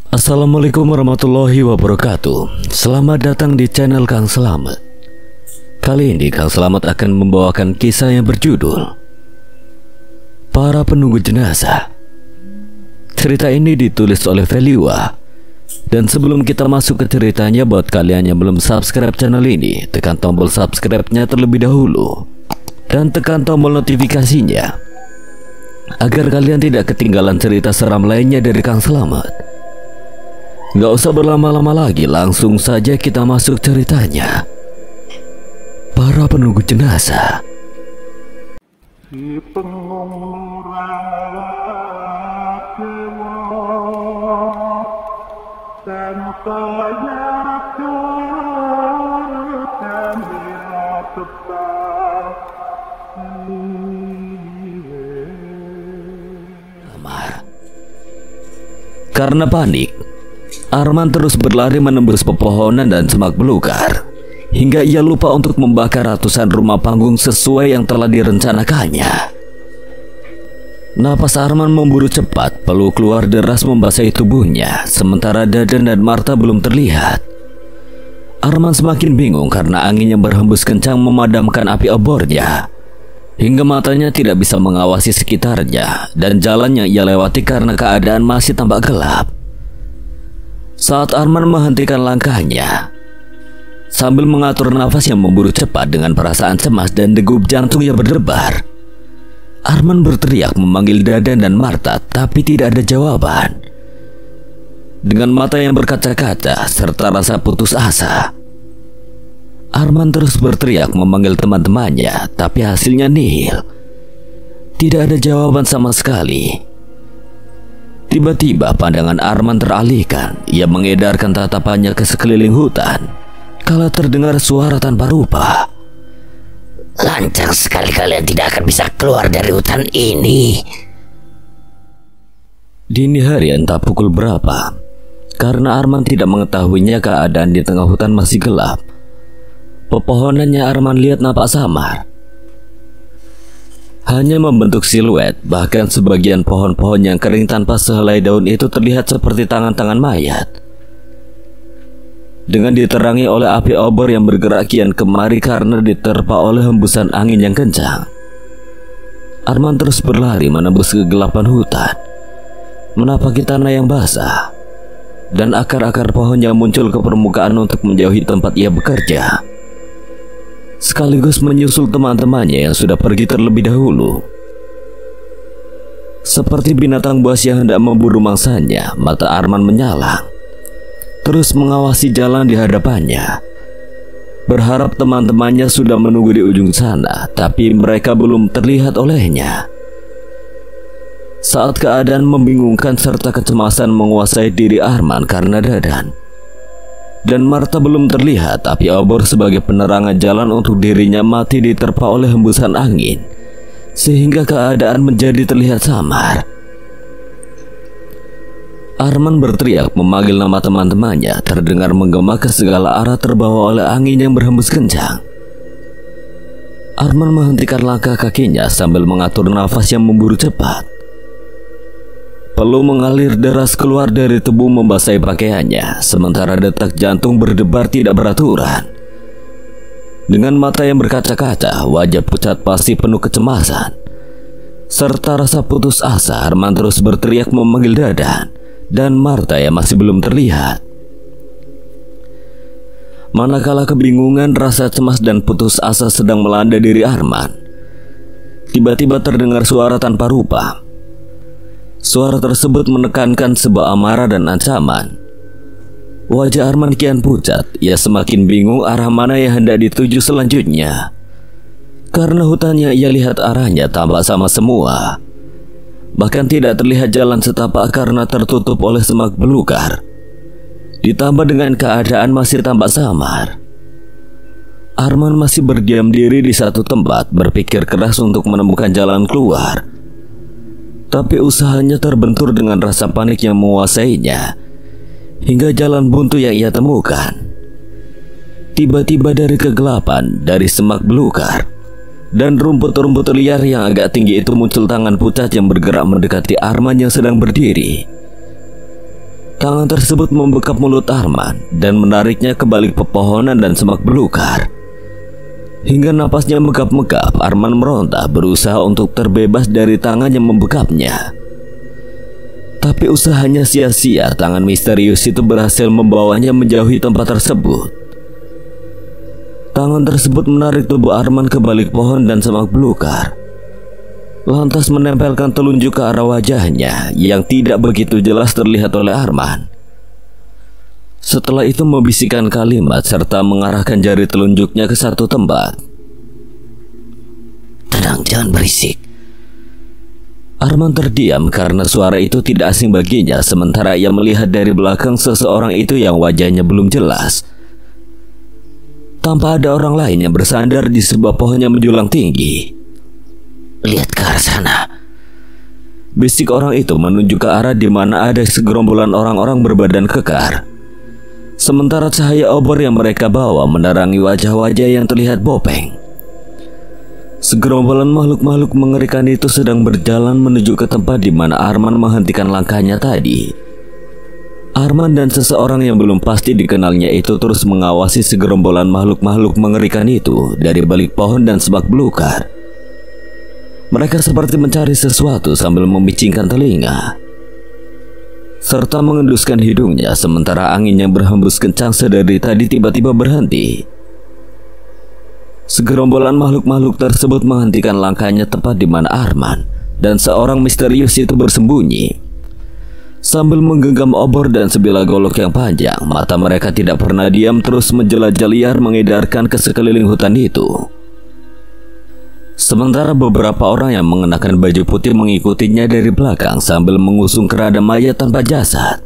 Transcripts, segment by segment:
Assalamualaikum warahmatullahi wabarakatuh. Selamat datang di channel Kang Selamat. Kali ini Kang Selamat akan membawakan kisah yang berjudul Para Penunggu Jenazah. Cerita ini ditulis oleh Feliwa. Dan sebelum kita masuk ke ceritanya, buat kalian yang belum subscribe channel ini, tekan tombol subscribe-nya terlebih dahulu dan tekan tombol notifikasinya agar kalian tidak ketinggalan cerita seram lainnya dari Kang Selamat. Gak usah berlama-lama lagi, langsung saja kita masuk ceritanya. Para Penunggu Jenazah. Si pengurang dan karena panik, Arman terus berlari menembus pepohonan dan semak belukar hingga ia lupa untuk membakar ratusan rumah panggung sesuai yang telah direncanakannya. Napas Arman memburu cepat, peluk keluar deras membasahi tubuhnya, sementara Dadan dan Marta belum terlihat. Arman semakin bingung karena angin yang berhembus kencang memadamkan api obornya, hingga matanya tidak bisa mengawasi sekitarnya dan jalan yang ia lewati karena keadaan masih tampak gelap. Saat Arman menghentikan langkahnya, sambil mengatur nafas yang memburu cepat dengan perasaan cemas dan degup jantung yang berdebar, Arman berteriak memanggil Dadan dan Marta, tapi tidak ada jawaban. Dengan mata yang berkaca-kaca serta rasa putus asa, Arman terus berteriak memanggil teman-temannya, tapi hasilnya nihil. Tidak ada jawaban sama sekali. Tiba-tiba pandangan Arman teralihkan. Ia mengedarkan tatapannya ke sekeliling hutan kala terdengar suara tanpa rupa. Lancang sekali kalian tidak akan bisa keluar dari hutan ini. Dini hari entah pukul berapa, karena Arman tidak mengetahuinya keadaan di tengah hutan masih gelap. Pepohonannya Arman lihat nampak samar, hanya membentuk siluet. Bahkan sebagian pohon-pohon yang kering tanpa sehelai daun itu terlihat seperti tangan-tangan mayat. Dengan diterangi oleh api obor yang bergerak kian kemari karena diterpa oleh hembusan angin yang kencang, Arman terus berlari menembus kegelapan hutan, menapaki tanah yang basah dan akar-akar pohon yang muncul ke permukaan untuk menjauhi tempat ia bekerja, sekaligus menyusul teman-temannya yang sudah pergi terlebih dahulu. Seperti binatang buas yang hendak memburu mangsanya, mata Arman menyalang, terus mengawasi jalan di hadapannya, berharap teman-temannya sudah menunggu di ujung sana, tapi mereka belum terlihat olehnya. Saat keadaan membingungkan serta kecemasan menguasai diri Arman karena Dadan dan Marta belum terlihat, api obor sebagai penerangan jalan untuk dirinya mati diterpa oleh hembusan angin, sehingga keadaan menjadi terlihat samar. Arman berteriak memanggil nama teman-temannya, terdengar menggema ke segala arah terbawa oleh angin yang berhembus kencang. Arman menghentikan langkah kakinya sambil mengatur nafas yang memburu cepat. Peluh mengalir deras keluar dari tubuh membasahi pakaiannya, sementara detak jantung berdebar tidak beraturan. Dengan mata yang berkaca-kaca, wajah pucat pasti penuh kecemasan serta rasa putus asa, Arman terus berteriak memanggil Dadan dan Marta yang masih belum terlihat. Manakala kebingungan, rasa cemas dan putus asa sedang melanda diri Arman, tiba-tiba terdengar suara tanpa rupa. Suara tersebut menekankan sebuah amarah dan ancaman. Wajah Arman kian pucat. Ia semakin bingung arah mana yang hendak dituju selanjutnya, karena hutan yang ia lihat arahnya tampak sama semua. Bahkan tidak terlihat jalan setapak karena tertutup oleh semak belukar, ditambah dengan keadaan masih tampak samar. Arman masih berdiam diri di satu tempat, berpikir keras untuk menemukan jalan keluar. Tapi usahanya terbentur dengan rasa panik yang menguasainya, hingga jalan buntu yang ia temukan. Tiba-tiba dari kegelapan, dari semak belukar dan rumput-rumput liar yang agak tinggi itu muncul tangan pucat yang bergerak mendekati Arman yang sedang berdiri. Tangan tersebut membekap mulut Arman dan menariknya ke balik pepohonan dan semak belukar. Hingga napasnya megap-megap, Arman meronta berusaha untuk terbebas dari tangan yang membekapnya. Tapi usahanya sia-sia, tangan misterius itu berhasil membawanya menjauhi tempat tersebut. Tangan tersebut menarik tubuh Arman ke balik pohon dan semak belukar, lantas menempelkan telunjuk ke arah wajahnya yang tidak begitu jelas terlihat oleh Arman. Setelah itu membisikkan kalimat serta mengarahkan jari telunjuknya ke satu tempat. Tenang, jangan berisik. Arman terdiam karena suara itu tidak asing baginya, sementara ia melihat dari belakang seseorang itu yang wajahnya belum jelas. Tanpa ada orang lain yang bersandar di sebuah pohon yang menjulang tinggi. Lihat ke arah sana. Bisik orang itu menunjuk ke arah di mana ada segerombolan orang-orang berbadan kekar. Sementara cahaya obor yang mereka bawa menerangi wajah-wajah yang terlihat bopeng. Segerombolan makhluk-makhluk mengerikan itu sedang berjalan menuju ke tempat di mana Arman menghentikan langkahnya tadi. Arman dan seseorang yang belum pasti dikenalnya itu terus mengawasi segerombolan makhluk-makhluk mengerikan itu dari balik pohon dan semak belukar. Mereka seperti mencari sesuatu sambil memicingkan telinga serta mengenduskan hidungnya, sementara angin yang berhembus kencang sedari tadi tiba-tiba berhenti. Segerombolan makhluk-makhluk tersebut menghentikan langkahnya tepat di mana Arman dan seorang misterius itu bersembunyi. Sambil menggenggam obor dan sebilah golok yang panjang, mata mereka tidak pernah diam, terus menjelajah liar mengedarkan ke sekeliling hutan itu. Sementara beberapa orang yang mengenakan baju putih mengikutinya dari belakang sambil mengusung keranda mayat tanpa jasad.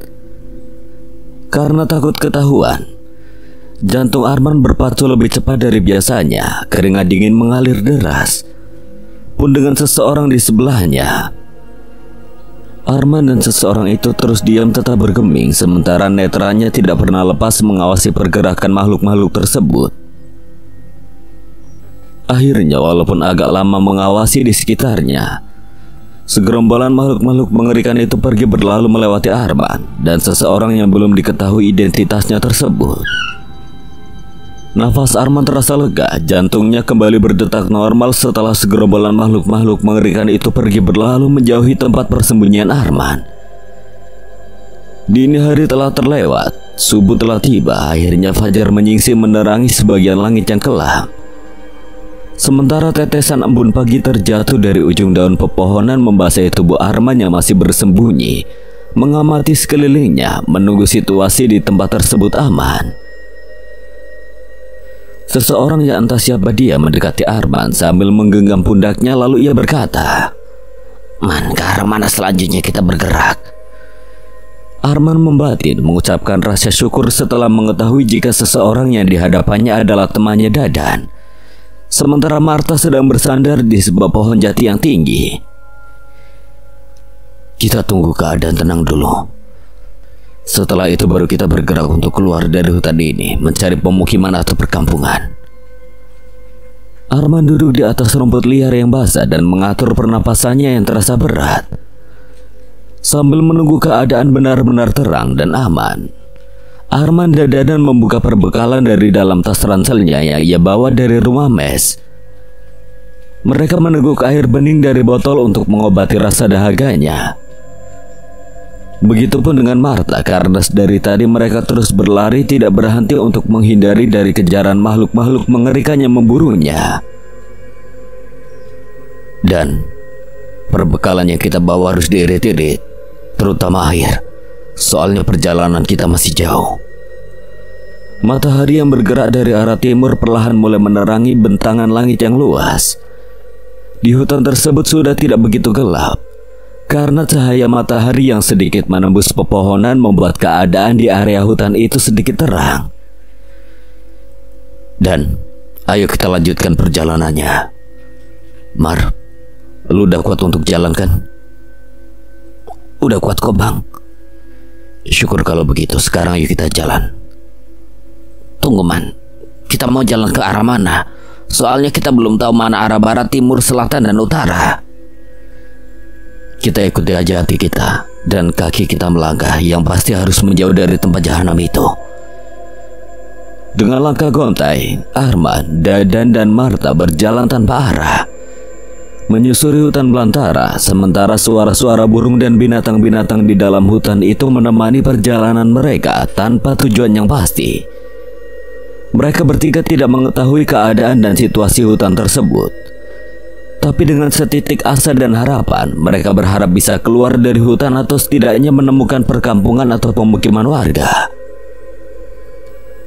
Karena takut ketahuan, jantung Arman berpacu lebih cepat dari biasanya. Keringat dingin mengalir deras pun dengan seseorang di sebelahnya. Arman dan seseorang itu terus diam tetap bergeming, sementara netranya tidak pernah lepas mengawasi pergerakan makhluk-makhluk tersebut. Akhirnya, walaupun agak lama mengawasi di sekitarnya, segerombolan makhluk-makhluk mengerikan itu pergi berlalu melewati Arman dan seseorang yang belum diketahui identitasnya tersebut. Nafas Arman terasa lega, jantungnya kembali berdetak normal setelah segerombolan makhluk-makhluk mengerikan itu pergi berlalu menjauhi tempat persembunyian Arman. Dini hari telah terlewat, subuh telah tiba, akhirnya fajar menyingsing menerangi sebagian langit yang kelam. Sementara tetesan embun pagi terjatuh dari ujung daun pepohonan membasahi tubuh Arman yang masih bersembunyi, mengamati sekelilingnya, menunggu situasi di tempat tersebut aman. Seseorang yang entah siapa dia mendekati Arman sambil menggenggam pundaknya, lalu ia berkata, Man, ke arah mana selanjutnya kita bergerak? Arman membatin mengucapkan rasa syukur setelah mengetahui jika seseorang yang dihadapannya adalah temannya Dadan. Sementara Marta sedang bersandar di sebuah pohon jati yang tinggi. Kita tunggu keadaan tenang dulu. Setelah itu baru kita bergerak untuk keluar dari hutan ini, mencari pemukiman atau perkampungan. Arman duduk di atas rumput liar yang basah dan mengatur pernapasannya yang terasa berat. Sambil menunggu keadaan benar-benar terang dan aman, Arman dan Dadan membuka perbekalan dari dalam tas ranselnya yang ia bawa dari rumah mes. Mereka meneguk air bening dari botol untuk mengobati rasa dahaganya. Begitupun dengan Marta, karena dari tadi mereka terus berlari tidak berhenti untuk menghindari dari kejaran makhluk-makhluk mengerikan yang memburunya. Dan perbekalan yang kita bawa harus diirit-irit, terutama air, soalnya perjalanan kita masih jauh. Matahari yang bergerak dari arah timur perlahan mulai menerangi bentangan langit yang luas. Di hutan tersebut sudah tidak begitu gelap, karena cahaya matahari yang sedikit menembus pepohonan membuat keadaan di area hutan itu sedikit terang. Dan ayo kita lanjutkan perjalanannya. Mar, lu udah kuat untuk jalan kan? Udah kuat kok, Bang. Syukur kalau begitu, sekarang ayo kita jalan. Tunggu, Man, kita mau jalan ke arah mana? Soalnya kita belum tahu mana arah barat, timur, selatan, dan utara. Kita ikuti aja hati kita dan kaki kita melangkah, yang pasti harus menjauh dari tempat jahanam itu. Dengan langkah gontai, Arman, Dadan, dan Marta berjalan tanpa arah, menyusuri hutan belantara, sementara suara-suara burung dan binatang-binatang di dalam hutan itu menemani perjalanan mereka tanpa tujuan yang pasti. Mereka bertiga tidak mengetahui keadaan dan situasi hutan tersebut. Tapi dengan setitik asa dan harapan, mereka berharap bisa keluar dari hutan atau setidaknya menemukan perkampungan atau pemukiman warga.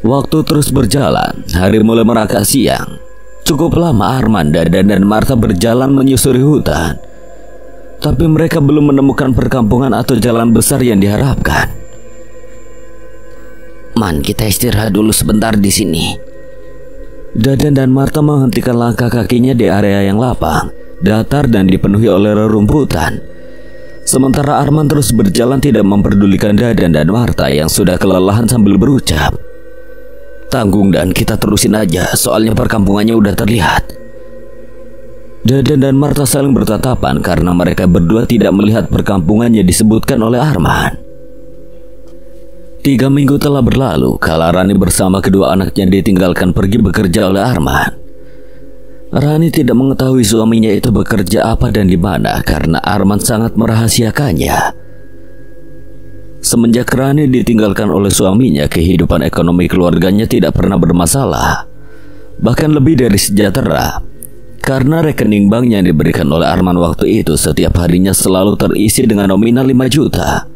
Waktu terus berjalan, hari mulai merangkak siang. Cukup lama Arman, Dadan, dan Marta berjalan menyusuri hutan. Tapi mereka belum menemukan perkampungan atau jalan besar yang diharapkan. Man, kita istirahat dulu sebentar di sini. Dadan dan Marta menghentikan langkah kakinya di area yang lapang, datar, dan dipenuhi oleh rerumputan. Sementara Arman terus berjalan tidak memperdulikan Dadan dan Marta yang sudah kelelahan sambil berucap, "Tanggung Dan, kita terusin aja, soalnya perkampungannya udah terlihat." Dadan dan Marta saling bertatapan karena mereka berdua tidak melihat perkampungan yang disebutkan oleh Arman. 3 minggu telah berlalu kala Rani bersama kedua anaknya ditinggalkan pergi bekerja oleh Arman. Rani tidak mengetahui suaminya itu bekerja apa dan di mana karena Arman sangat merahasiakannya. Semenjak Rani ditinggalkan oleh suaminya, kehidupan ekonomi keluarganya tidak pernah bermasalah, bahkan lebih dari sejahtera, karena rekening bank yang diberikan oleh Arman waktu itu setiap harinya selalu terisi dengan nominal 5 juta.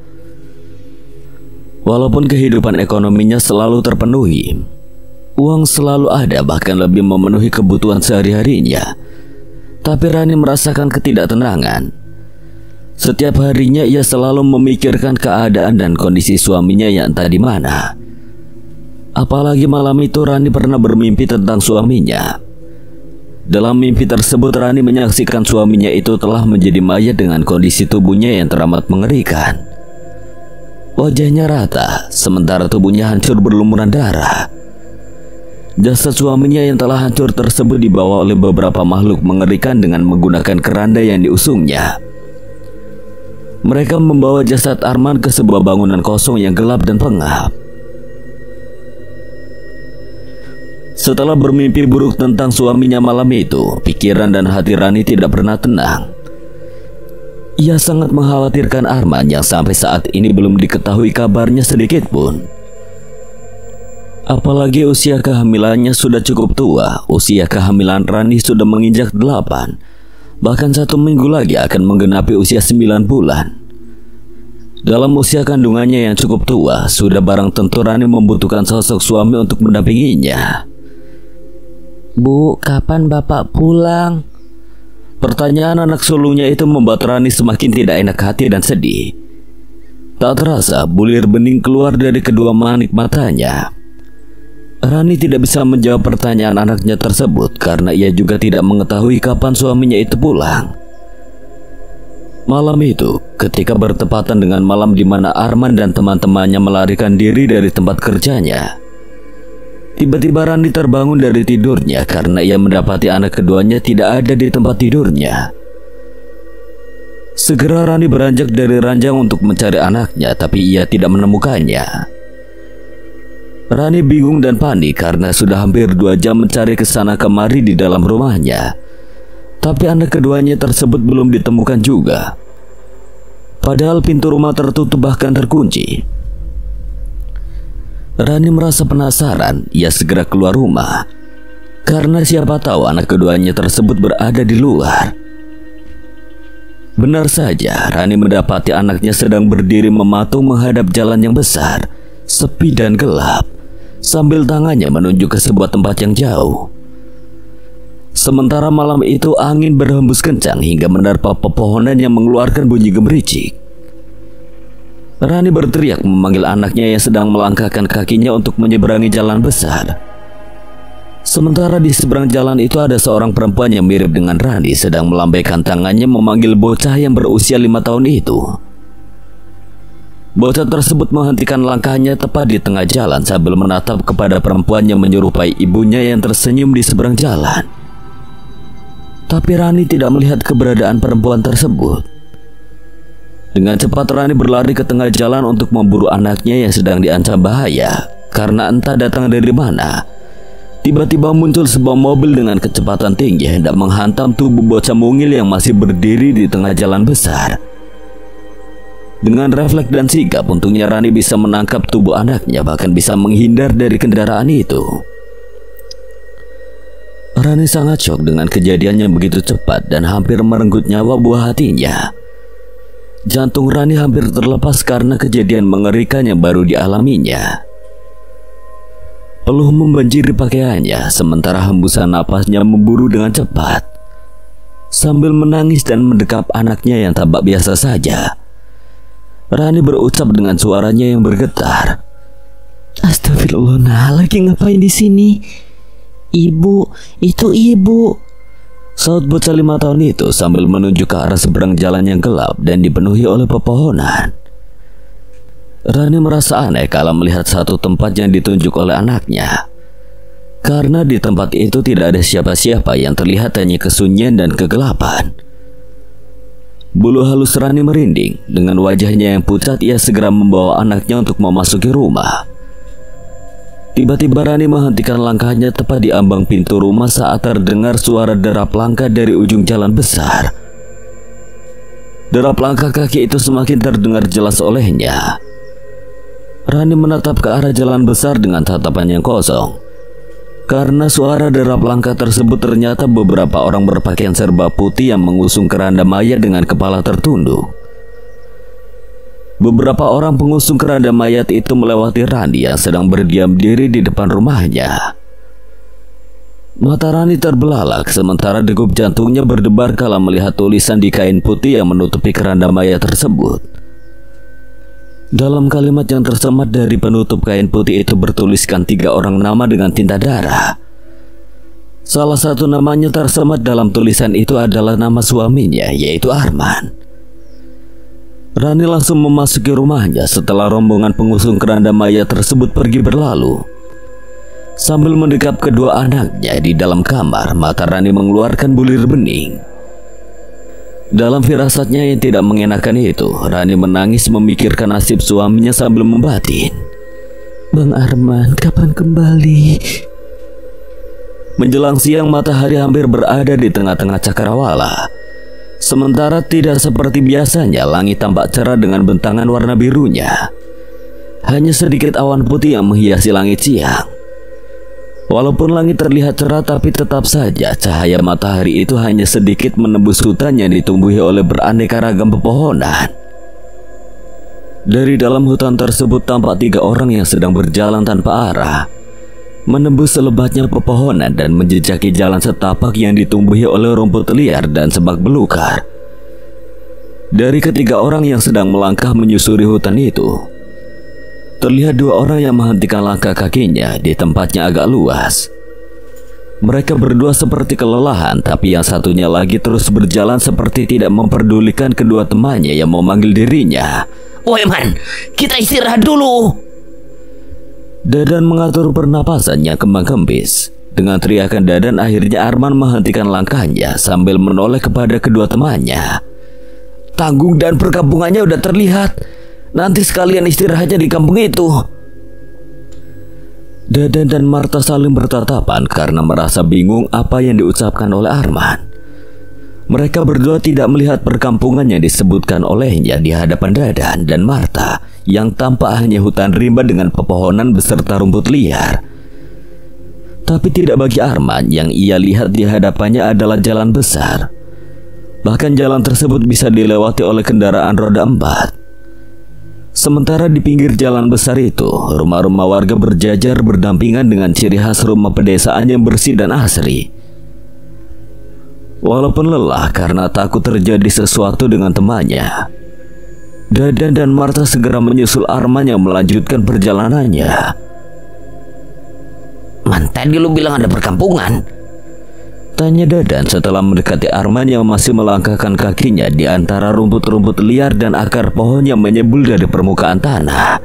Walaupun kehidupan ekonominya selalu terpenuhi, uang selalu ada, bahkan lebih memenuhi kebutuhan sehari-harinya, tapi Rani merasakan ketidaktenangan. Setiap harinya ia selalu memikirkan keadaan dan kondisi suaminya yang entah di mana. Apalagi malam itu Rani pernah bermimpi tentang suaminya. Dalam mimpi tersebut Rani menyaksikan suaminya itu telah menjadi mayat dengan kondisi tubuhnya yang teramat mengerikan. Wajahnya rata, sementara tubuhnya hancur berlumuran darah. Jasad suaminya yang telah hancur tersebut dibawa oleh beberapa makhluk mengerikan dengan menggunakan keranda yang diusungnya. Mereka membawa jasad Arman ke sebuah bangunan kosong yang gelap dan pengap. Setelah bermimpi buruk tentang suaminya malam itu, pikiran dan hati Rani tidak pernah tenang. Ia sangat mengkhawatirkan Arman yang sampai saat ini belum diketahui kabarnya sedikit pun. Apalagi usia kehamilannya sudah cukup tua. Usia kehamilan Rani sudah menginjak 8. Bahkan 1 minggu lagi akan menggenapi usia 9 bulan. Dalam usia kandungannya yang cukup tua, sudah barang tentu Rani membutuhkan sosok suami untuk mendampinginya. "Bu, kapan Bapak pulang?" Pertanyaan anak sulungnya itu membuat Rani semakin tidak enak hati dan sedih. Tak terasa bulir bening keluar dari kedua manik matanya. Rani tidak bisa menjawab pertanyaan anaknya tersebut karena ia juga tidak mengetahui kapan suaminya itu pulang. Malam itu, ketika bertepatan dengan malam di mana Arman dan teman-temannya melarikan diri dari tempat kerjanya, tiba-tiba Rani terbangun dari tidurnya karena ia mendapati anak keduanya tidak ada di tempat tidurnya. Segera Rani beranjak dari ranjang untuk mencari anaknya, tapi ia tidak menemukannya. Rani bingung dan panik karena sudah hampir 2 jam mencari kesana kemari di dalam rumahnya, tapi anak keduanya tersebut belum ditemukan juga. Padahal pintu rumah tertutup bahkan terkunci. Rani merasa penasaran, ia segera keluar rumah karena siapa tahu anak keduanya tersebut berada di luar. Benar saja, Rani mendapati anaknya sedang berdiri mematung menghadap jalan yang besar, sepi dan gelap, sambil tangannya menunjuk ke sebuah tempat yang jauh. Sementara malam itu angin berhembus kencang hingga menerpa pepohonan yang mengeluarkan bunyi gemericik. Rani berteriak memanggil anaknya yang sedang melangkahkan kakinya untuk menyeberangi jalan besar. Sementara di seberang jalan itu ada seorang perempuan yang mirip dengan Rani sedang melambaikan tangannya memanggil bocah yang berusia 5 tahun itu. Bocah tersebut menghentikan langkahnya tepat di tengah jalan sambil menatap kepada perempuan yang menyerupai ibunya yang tersenyum di seberang jalan. Tapi Rani tidak melihat keberadaan perempuan tersebut. Dengan cepat Rani berlari ke tengah jalan untuk memburu anaknya yang sedang diancam bahaya. Karena entah datang dari mana, tiba-tiba muncul sebuah mobil dengan kecepatan tinggi hendak menghantam tubuh bocah mungil yang masih berdiri di tengah jalan besar. Dengan refleks dan sigap, untungnya Rani bisa menangkap tubuh anaknya, bahkan bisa menghindar dari kendaraan itu. Rani sangat syok dengan kejadian yang begitu cepat dan hampir merenggut nyawa buah hatinya. Jantung Rani hampir terlepas karena kejadian mengerikan yang baru dialaminya. Peluh membanjiri pakaiannya, sementara hembusan napasnya memburu dengan cepat. Sambil menangis dan mendekap anaknya yang tampak biasa saja, Rani berucap dengan suaranya yang bergetar. Astagfirullah, nah, lagi ngapain di sini? Ibu, itu ibu. Saut bocah 5 tahun itu sambil menuju ke arah seberang jalan yang gelap dan dipenuhi oleh pepohonan. Rani merasa aneh kala melihat satu tempat yang ditunjuk oleh anaknya. Karena di tempat itu tidak ada siapa-siapa, yang terlihat hanya kesunyian dan kegelapan. Bulu halus Rani merinding. Dengan wajahnya yang pucat, ia segera membawa anaknya untuk memasuki rumah. Tiba-tiba Rani menghentikan langkahnya tepat di ambang pintu rumah saat terdengar suara derap langkah dari ujung jalan besar. Derap langkah kaki itu semakin terdengar jelas olehnya. Rani menatap ke arah jalan besar dengan tatapan yang kosong. Karena suara derap langkah tersebut ternyata beberapa orang berpakaian serba putih yang mengusung keranda mayat dengan kepala tertunduk. Beberapa orang pengusung keranda mayat itu melewati Rani yang sedang berdiam diri di depan rumahnya. Mata Rani terbelalak sementara degup jantungnya berdebar kala melihat tulisan di kain putih yang menutupi keranda mayat tersebut. Dalam kalimat yang tersemat dari penutup kain putih itu bertuliskan 3 orang nama dengan tinta darah. Salah satu namanya tersemat dalam tulisan itu adalah nama suaminya, yaitu Arman. Rani langsung memasuki rumahnya setelah rombongan pengusung keranda mayat tersebut pergi berlalu. Sambil mendekap kedua anaknya di dalam kamar, mata Rani mengeluarkan bulir bening. Dalam firasatnya yang tidak mengenakan itu, Rani menangis memikirkan nasib suaminya sambil membatin. Bang Arman, kapan kembali? Menjelang siang, matahari hampir berada di tengah-tengah cakrawala. Sementara tidak seperti biasanya, langit tampak cerah dengan bentangan warna birunya. Hanya sedikit awan putih yang menghiasi langit siang. Walaupun langit terlihat cerah, tapi tetap saja cahaya matahari itu hanya sedikit menembus hutan yang ditumbuhi oleh beraneka ragam pepohonan. Dari dalam hutan tersebut tampak 3 orang yang sedang berjalan tanpa arah, menembus selebatnya pepohonan dan menjejaki jalan setapak yang ditumbuhi oleh rumput liar dan semak belukar. Dari ketiga orang yang sedang melangkah menyusuri hutan itu, terlihat 2 orang yang menghentikan langkah kakinya di tempatnya agak luas. Mereka berdua seperti kelelahan, tapi yang satunya lagi terus berjalan seperti tidak memperdulikan kedua temannya yang memanggil dirinya. Woi man, kita istirahat dulu. Dadan mengatur pernapasannya kembang-kempis. Dengan teriakan Dadan, akhirnya Arman menghentikan langkahnya sambil menoleh kepada kedua temannya. Tanggung dan perkampungannya udah terlihat. Nanti sekalian istirahatnya di kampung itu. Dadan dan Marta saling bertatapan karena merasa bingung apa yang diucapkan oleh Arman. Mereka berdua tidak melihat perkampungan yang disebutkan olehnya di hadapan Dadan dan Marta, yang tampak hanya hutan rimba dengan pepohonan beserta rumput liar. Tapi tidak bagi Arman, yang ia lihat di hadapannya adalah jalan besar. Bahkan jalan tersebut bisa dilewati oleh kendaraan roda 4. Sementara di pinggir jalan besar itu, rumah-rumah warga berjajar berdampingan dengan ciri khas rumah pedesaan yang bersih dan asri. Walaupun lelah karena takut terjadi sesuatu dengan temannya, Dadan dan Marta segera menyusul Arman yang melanjutkan perjalanannya. Man, tadi lu bilang ada perkampungan? Tanya Dadan setelah mendekati Arman yang masih melangkahkan kakinya di antara rumput-rumput liar dan akar pohon yang menyembul dari permukaan tanah.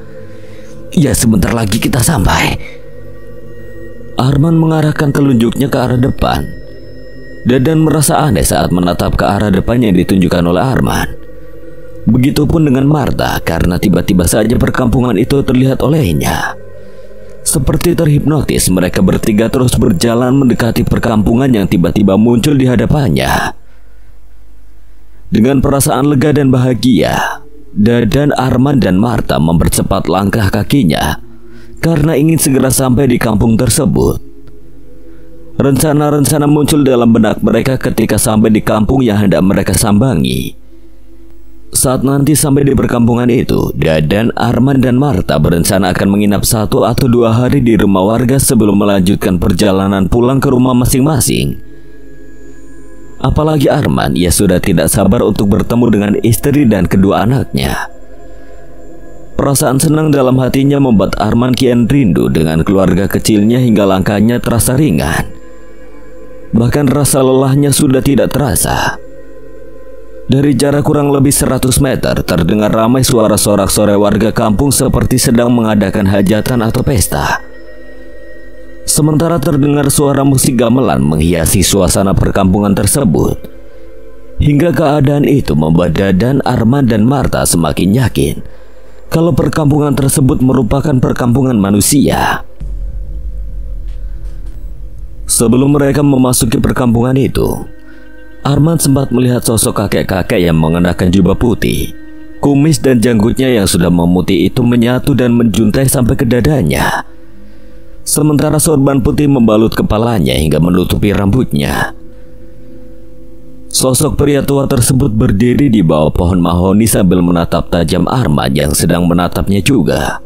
Ya, sebentar lagi kita sampai. Arman mengarahkan telunjuknya ke arah depan. Dadan merasa aneh saat menatap ke arah depan yang ditunjukkan oleh Arman. Begitupun dengan Marta, karena tiba-tiba saja perkampungan itu terlihat olehnya. Seperti terhipnotis, mereka bertiga terus berjalan mendekati perkampungan yang tiba-tiba muncul di hadapannya. Dengan perasaan lega dan bahagia, Dadan, Arman, dan Marta mempercepat langkah kakinya karena ingin segera sampai di kampung tersebut. Rencana-rencana muncul dalam benak mereka ketika sampai di kampung yang hendak mereka sambangi. Saat nanti sampai di perkampungan itu, Dadan, Arman, dan Marta berencana akan menginap 1 atau 2 hari di rumah warga sebelum melanjutkan perjalanan pulang ke rumah masing-masing. Apalagi Arman, ia sudah tidak sabar untuk bertemu dengan istri dan kedua anaknya. Perasaan senang dalam hatinya membuat Arman kian rindu dengan keluarga kecilnya hingga langkahnya terasa ringan. Bahkan rasa lelahnya sudah tidak terasa. Dari jarak kurang lebih 100 meter terdengar ramai suara sorak-sorai warga kampung seperti sedang mengadakan hajatan atau pesta. Sementara terdengar suara musik gamelan menghiasi suasana perkampungan tersebut. Hingga keadaan itu membuat Dadan, Arman, dan Marta semakin yakin kalau perkampungan tersebut merupakan perkampungan manusia. Sebelum mereka memasuki perkampungan itu, Arman sempat melihat sosok kakek-kakek yang mengenakan jubah putih. Kumis dan janggutnya yang sudah memutih itu menyatu dan menjuntai sampai ke dadanya. Sementara sorban putih membalut kepalanya hingga menutupi rambutnya. Sosok pria tua tersebut berdiri di bawah pohon mahoni sambil menatap tajam Arman yang sedang menatapnya juga.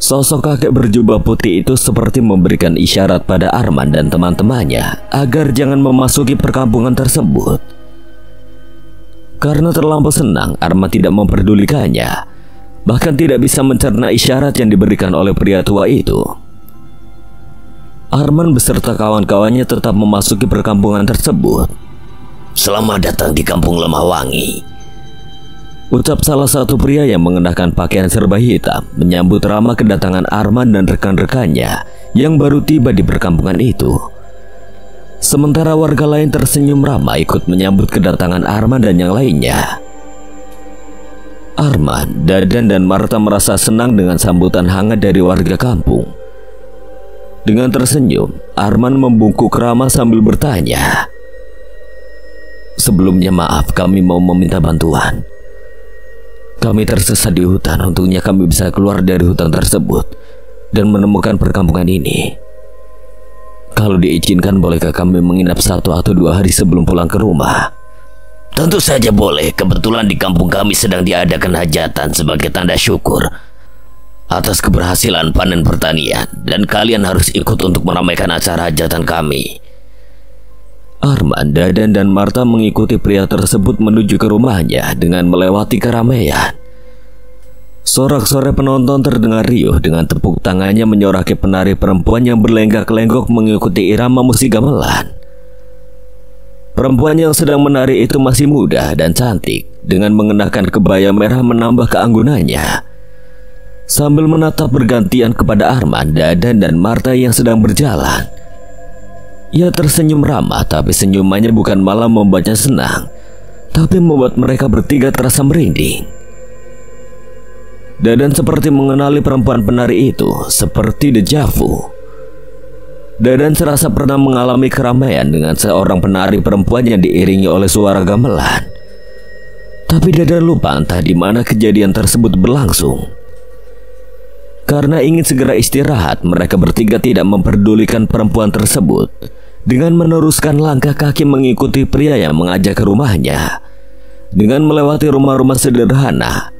Sosok kakek berjubah putih itu seperti memberikan isyarat pada Arman dan teman-temannya agar jangan memasuki perkampungan tersebut. Karena terlampau senang, Arman tidak memperdulikannya. Bahkan tidak bisa mencerna isyarat yang diberikan oleh pria tua itu. Arman beserta kawan-kawannya tetap memasuki perkampungan tersebut. "Selamat datang di Kampung Lemah Wangi," ucap salah satu pria yang mengenakan pakaian serba hitam menyambut ramah kedatangan Arman dan rekan-rekannya yang baru tiba di perkampungan itu. Sementara warga lain tersenyum ramah ikut menyambut kedatangan Arman dan yang lainnya. Arman, Dadan, dan Marta merasa senang dengan sambutan hangat dari warga kampung. Dengan tersenyum, Arman membungkuk ramah sambil bertanya, "Sebelumnya maaf, kami mau meminta bantuan. Kami tersesat di hutan, untungnya kami bisa keluar dari hutan tersebut dan menemukan perkampungan ini. Kalau diizinkan, bolehkah kami menginap 1 atau 2 hari sebelum pulang ke rumah?" "Tentu saja boleh. Kebetulan di kampung kami sedang diadakan hajatan sebagai tanda syukur atas keberhasilan panen pertanian, dan kalian harus ikut untuk meramaikan acara hajatan kami." Arman, Dadan, dan Marta mengikuti pria tersebut menuju ke rumahnya dengan melewati keramaian. Sorak-sorai penonton terdengar riuh dengan tepuk tangannya menyoraki penari perempuan yang berlenggak-lenggok mengikuti irama musik gamelan. Perempuan yang sedang menari itu masih muda dan cantik, dengan mengenakan kebaya merah menambah keanggunannya. Sambil menatap bergantian kepada Arman, Dadan, dan Marta yang sedang berjalan, ia tersenyum ramah, tapi senyumannya bukan malah membuatnya senang, tapi membuat mereka bertiga terasa merinding. Dadan seperti mengenali perempuan penari itu, seperti deja vu. Dadan serasa pernah mengalami keramaian dengan seorang penari perempuan yang diiringi oleh suara gamelan. Tapi Dadan lupa entah di mana kejadian tersebut berlangsung. Karena ingin segera istirahat, mereka bertiga tidak memperdulikan perempuan tersebut dengan meneruskan langkah kaki mengikuti pria yang mengajak ke rumahnya. Dengan melewati rumah-rumah sederhana,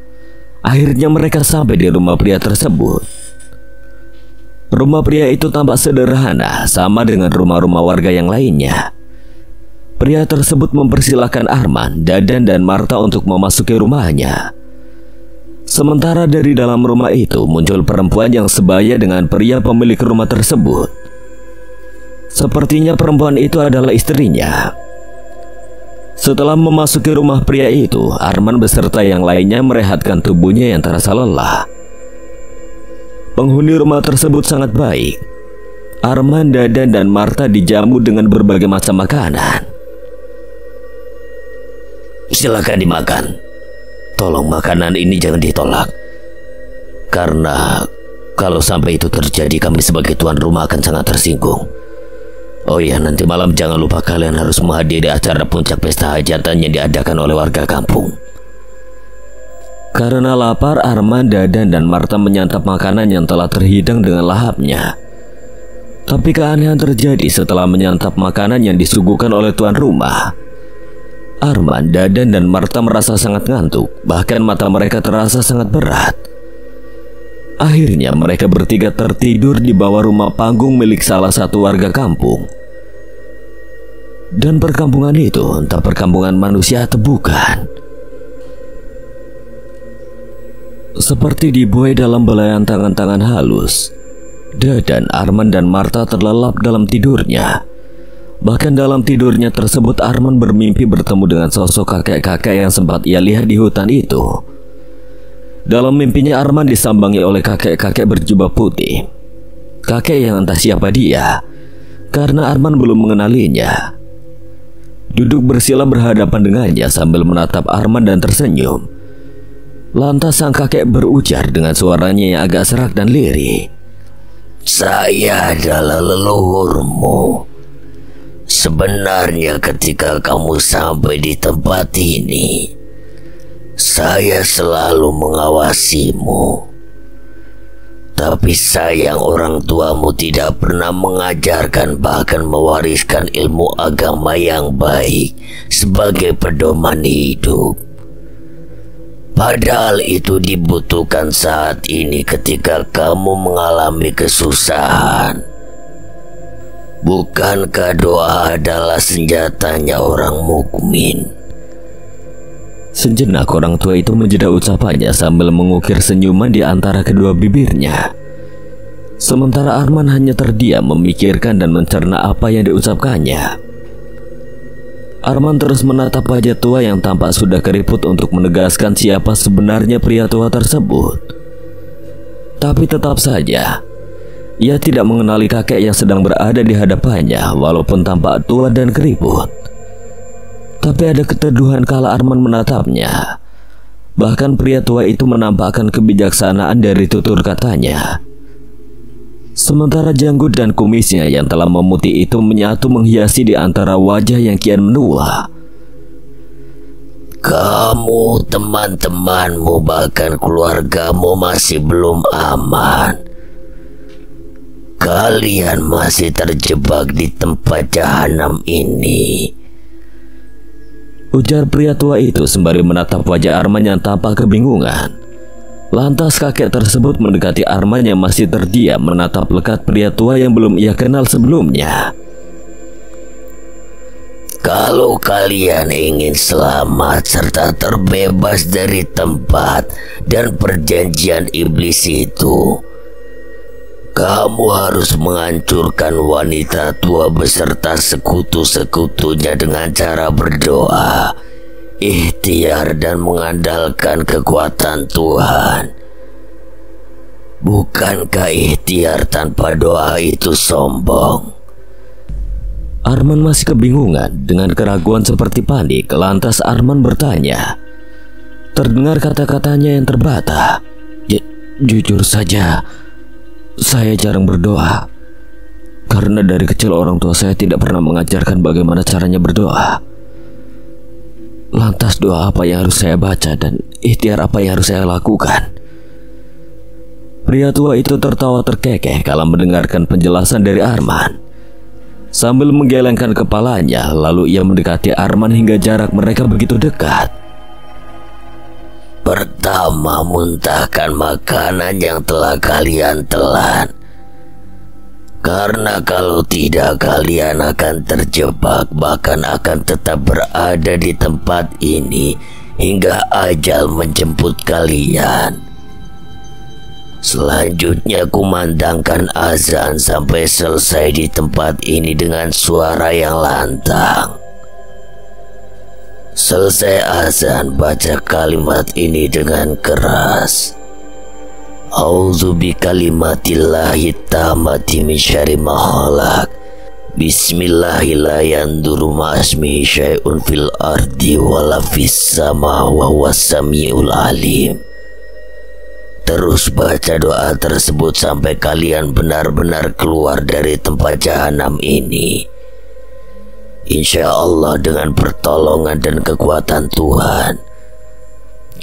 akhirnya mereka sampai di rumah pria tersebut. Rumah pria itu tampak sederhana, sama dengan rumah-rumah warga yang lainnya. Pria tersebut mempersilahkan Arman, Dadan, dan Marta untuk memasuki rumahnya. Sementara dari dalam rumah itu muncul perempuan yang sebaya dengan pria pemilik rumah tersebut. Sepertinya perempuan itu adalah istrinya. Setelah memasuki rumah pria itu, Arman beserta yang lainnya merehatkan tubuhnya yang terasa lelah. Penghuni rumah tersebut sangat baik. Arman, Dadan, dan Marta dijamu dengan berbagai macam makanan. Silakan dimakan. Tolong makanan ini jangan ditolak. Karena kalau sampai itu terjadi, kami sebagai tuan rumah akan sangat tersinggung. Oh iya, nanti malam jangan lupa kalian harus menghadiri acara puncak pesta hajatan yang diadakan oleh warga kampung. Karena lapar, Arman, Dadan, dan Marta menyantap makanan yang telah terhidang dengan lahapnya. Tapi keanehan terjadi setelah menyantap makanan yang disuguhkan oleh tuan rumah. Arman, Dadan, dan Marta merasa sangat ngantuk, bahkan mata mereka terasa sangat berat. Akhirnya mereka bertiga tertidur di bawah rumah panggung milik salah satu warga kampung. Dan perkampungan itu entah perkampungan manusia atau bukan. Seperti dibuai dalam belayan tangan-tangan halus, Dadan, Arman, dan Marta terlelap dalam tidurnya. Bahkan dalam tidurnya tersebut Arman bermimpi bertemu dengan sosok kakek-kakek yang sempat ia lihat di hutan itu. Dalam mimpinya Arman disambangi oleh kakek-kakek berjubah putih. Kakek yang entah siapa dia, karena Arman belum mengenalinya. Duduk bersila berhadapan dengannya sambil menatap Arman dan tersenyum. Lantas sang kakek berujar dengan suaranya yang agak serak dan lirih. Saya adalah leluhurmu. Sebenarnya ketika kamu sampai di tempat ini, saya selalu mengawasimu. Tapi sayang orang tuamu tidak pernah mengajarkan bahkan mewariskan ilmu agama yang baik sebagai pedoman hidup. Padahal itu dibutuhkan saat ini ketika kamu mengalami kesusahan. Bukankah doa adalah senjatanya orang mukmin? Sejenak orang tua itu menjeda ucapannya sambil mengukir senyuman di antara kedua bibirnya. Sementara Arman hanya terdiam memikirkan dan mencerna apa yang diucapkannya. Arman terus menatap wajah tua yang tampak sudah keriput untuk menegaskan siapa sebenarnya pria tua tersebut. Tapi tetap saja, ia tidak mengenali kakek yang sedang berada di hadapannya walaupun tampak tua dan keriput. Tapi ada keteduhan kala Arman menatapnya. Bahkan pria tua itu menampakkan kebijaksanaan dari tutur katanya. Sementara janggut dan kumisnya yang telah memutih itu menyatu menghiasi di antara wajah yang kian menua. Kamu, teman-temanmu, bahkan keluargamu masih belum aman. Kalian masih terjebak di tempat jahanam ini, ujar pria tua itu sembari menatap wajah Arman yang tampak kebingungan. Lantas kakek tersebut mendekati Arman yang masih terdiam menatap lekat pria tua yang belum ia kenal sebelumnya. Kalau kalian ingin selamat serta terbebas dari tempat dan perjanjian iblis itu, kamu harus menghancurkan wanita tua beserta sekutu-sekutunya dengan cara berdoa, ikhtiar, dan mengandalkan kekuatan Tuhan. Bukankah ikhtiar tanpa doa itu sombong? Arman masih kebingungan dengan keraguan seperti panik. Lantas Arman bertanya. Terdengar kata-katanya yang terbata. Jujur saja, saya jarang berdoa. Karena dari kecil orang tua saya tidak pernah mengajarkan bagaimana caranya berdoa. Lantas doa apa yang harus saya baca dan ikhtiar apa yang harus saya lakukan? Pria tua itu tertawa terkekeh kala mendengarkan penjelasan dari Arman. Sambil menggelengkan kepalanya, lalu ia mendekati Arman hingga jarak mereka begitu dekat. Pertama, muntahkan makanan yang telah kalian telan. Karena kalau tidak kalian akan terjebak, bahkan akan tetap berada di tempat ini hingga ajal menjemput kalian. Selanjutnya kumandangkan azan sampai selesai di tempat ini dengan suara yang lantang. Selesai azan, baca kalimat ini dengan keras. A'udzu bikalimatillahi tammati min syarri ma khalaq. Bismillahirrahmanirrahim. Ma'asmihi syai'un fil ardi wala fis sama wa wasami'ul alim. Terus baca doa tersebut sampai kalian benar-benar keluar dari tempat jahanam ini. Insya Allah dengan pertolongan dan kekuatan Tuhan,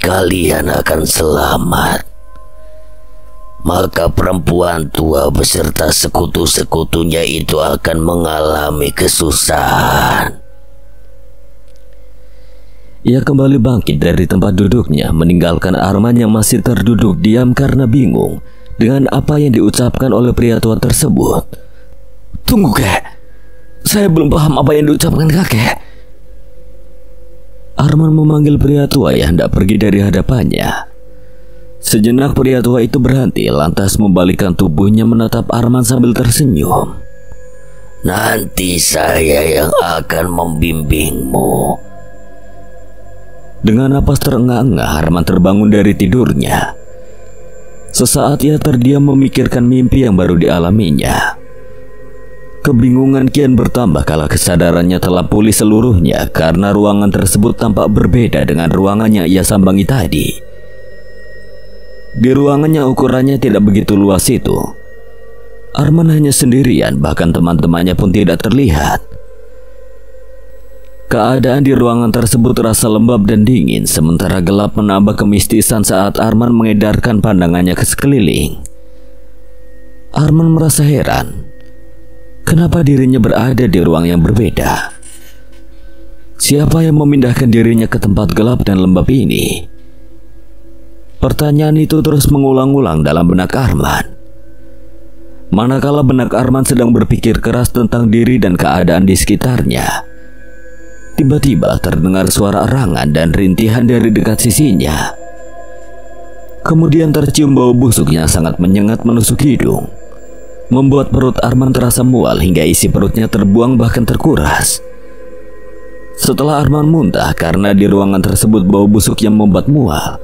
kalian akan selamat. Maka perempuan tua beserta sekutu-sekutunya itu akan mengalami kesusahan. Ia kembali bangkit dari tempat duduknya, meninggalkan Arman yang masih terduduk diam karena bingung dengan apa yang diucapkan oleh pria tua tersebut. Tunggu, kek. Saya belum paham apa yang diucapkan kakek. Arman memanggil pria tua yang hendak pergi dari hadapannya. Sejenak pria tua itu berhenti, lantas membalikkan tubuhnya menatap Arman sambil tersenyum. Nanti saya yang akan membimbingmu. Dengan napas terengah-engah, Arman terbangun dari tidurnya. Sesaat ia terdiam memikirkan mimpi yang baru dialaminya. Kebingungan kian bertambah kala kesadarannya telah pulih seluruhnya karena ruangan tersebut tampak berbeda dengan ruangan yang ia sambangi tadi. Di ruangan yang ukurannya tidak begitu luas itu, Arman hanya sendirian, bahkan teman-temannya pun tidak terlihat. Keadaan di ruangan tersebut terasa lembab dan dingin, sementara gelap menambah kemistisan saat Arman mengedarkan pandangannya ke sekeliling. Arman merasa heran, kenapa dirinya berada di ruang yang berbeda? Siapa yang memindahkan dirinya ke tempat gelap dan lembab ini? Pertanyaan itu terus mengulang-ulang dalam benak Arman. Manakala benak Arman sedang berpikir keras tentang diri dan keadaan di sekitarnya, tiba-tiba terdengar suara erangan dan rintihan dari dekat sisinya. Kemudian tercium bau busuk yang sangat menyengat menusuk hidung, membuat perut Arman terasa mual hingga isi perutnya terbuang bahkan terkuras. Setelah Arman muntah karena di ruangan tersebut bau busuk yang membuat mual,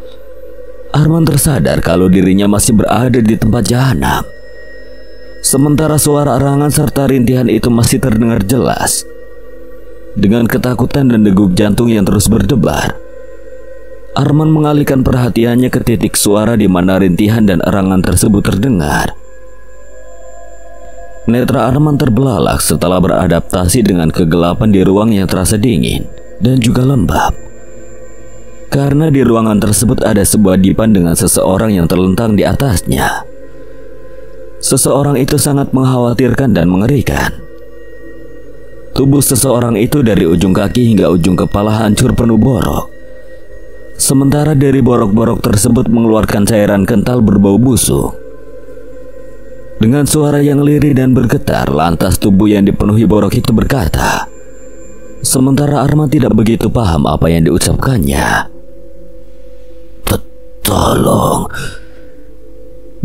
Arman tersadar kalau dirinya masih berada di tempat jahanam. Sementara suara erangan serta rintihan itu masih terdengar jelas. Dengan ketakutan dan degup jantung yang terus berdebar, Arman mengalihkan perhatiannya ke titik suara di mana rintihan dan erangan tersebut terdengar. Netra Arman terbelalak setelah beradaptasi dengan kegelapan di ruang yang terasa dingin dan juga lembab. Karena di ruangan tersebut ada sebuah dipan dengan seseorang yang terlentang di atasnya. Seseorang itu sangat mengkhawatirkan dan mengerikan. Tubuh seseorang itu dari ujung kaki hingga ujung kepala hancur penuh borok. Sementara dari borok-borok tersebut mengeluarkan cairan kental berbau busuk. Dengan suara yang lirih dan bergetar, lantas tubuh yang dipenuhi borok itu berkata. Sementara Arman tidak begitu paham apa yang diucapkannya. Tolong.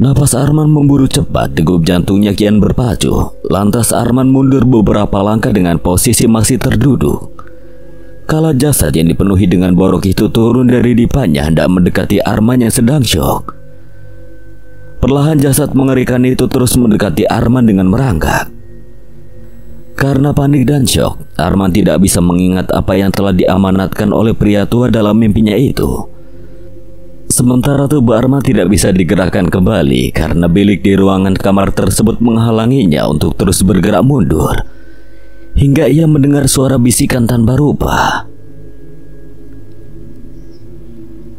Napas Arman memburu cepat, degup jantungnya kian berpacu. Lantas Arman mundur beberapa langkah dengan posisi masih terduduk. Kala jasad yang dipenuhi dengan borok itu turun dari dipannya hendak mendekati Arman yang sedang syok. Perlahan jasad mengerikan itu terus mendekati Arman dengan merangkak. Karena panik dan syok, Arman tidak bisa mengingat apa yang telah diamanatkan oleh pria tua dalam mimpinya itu. Sementara tubuh Arman tidak bisa digerakkan kembali karena bilik di ruangan kamar tersebut menghalanginya untuk terus bergerak mundur, hingga ia mendengar suara bisikan tanpa rupa.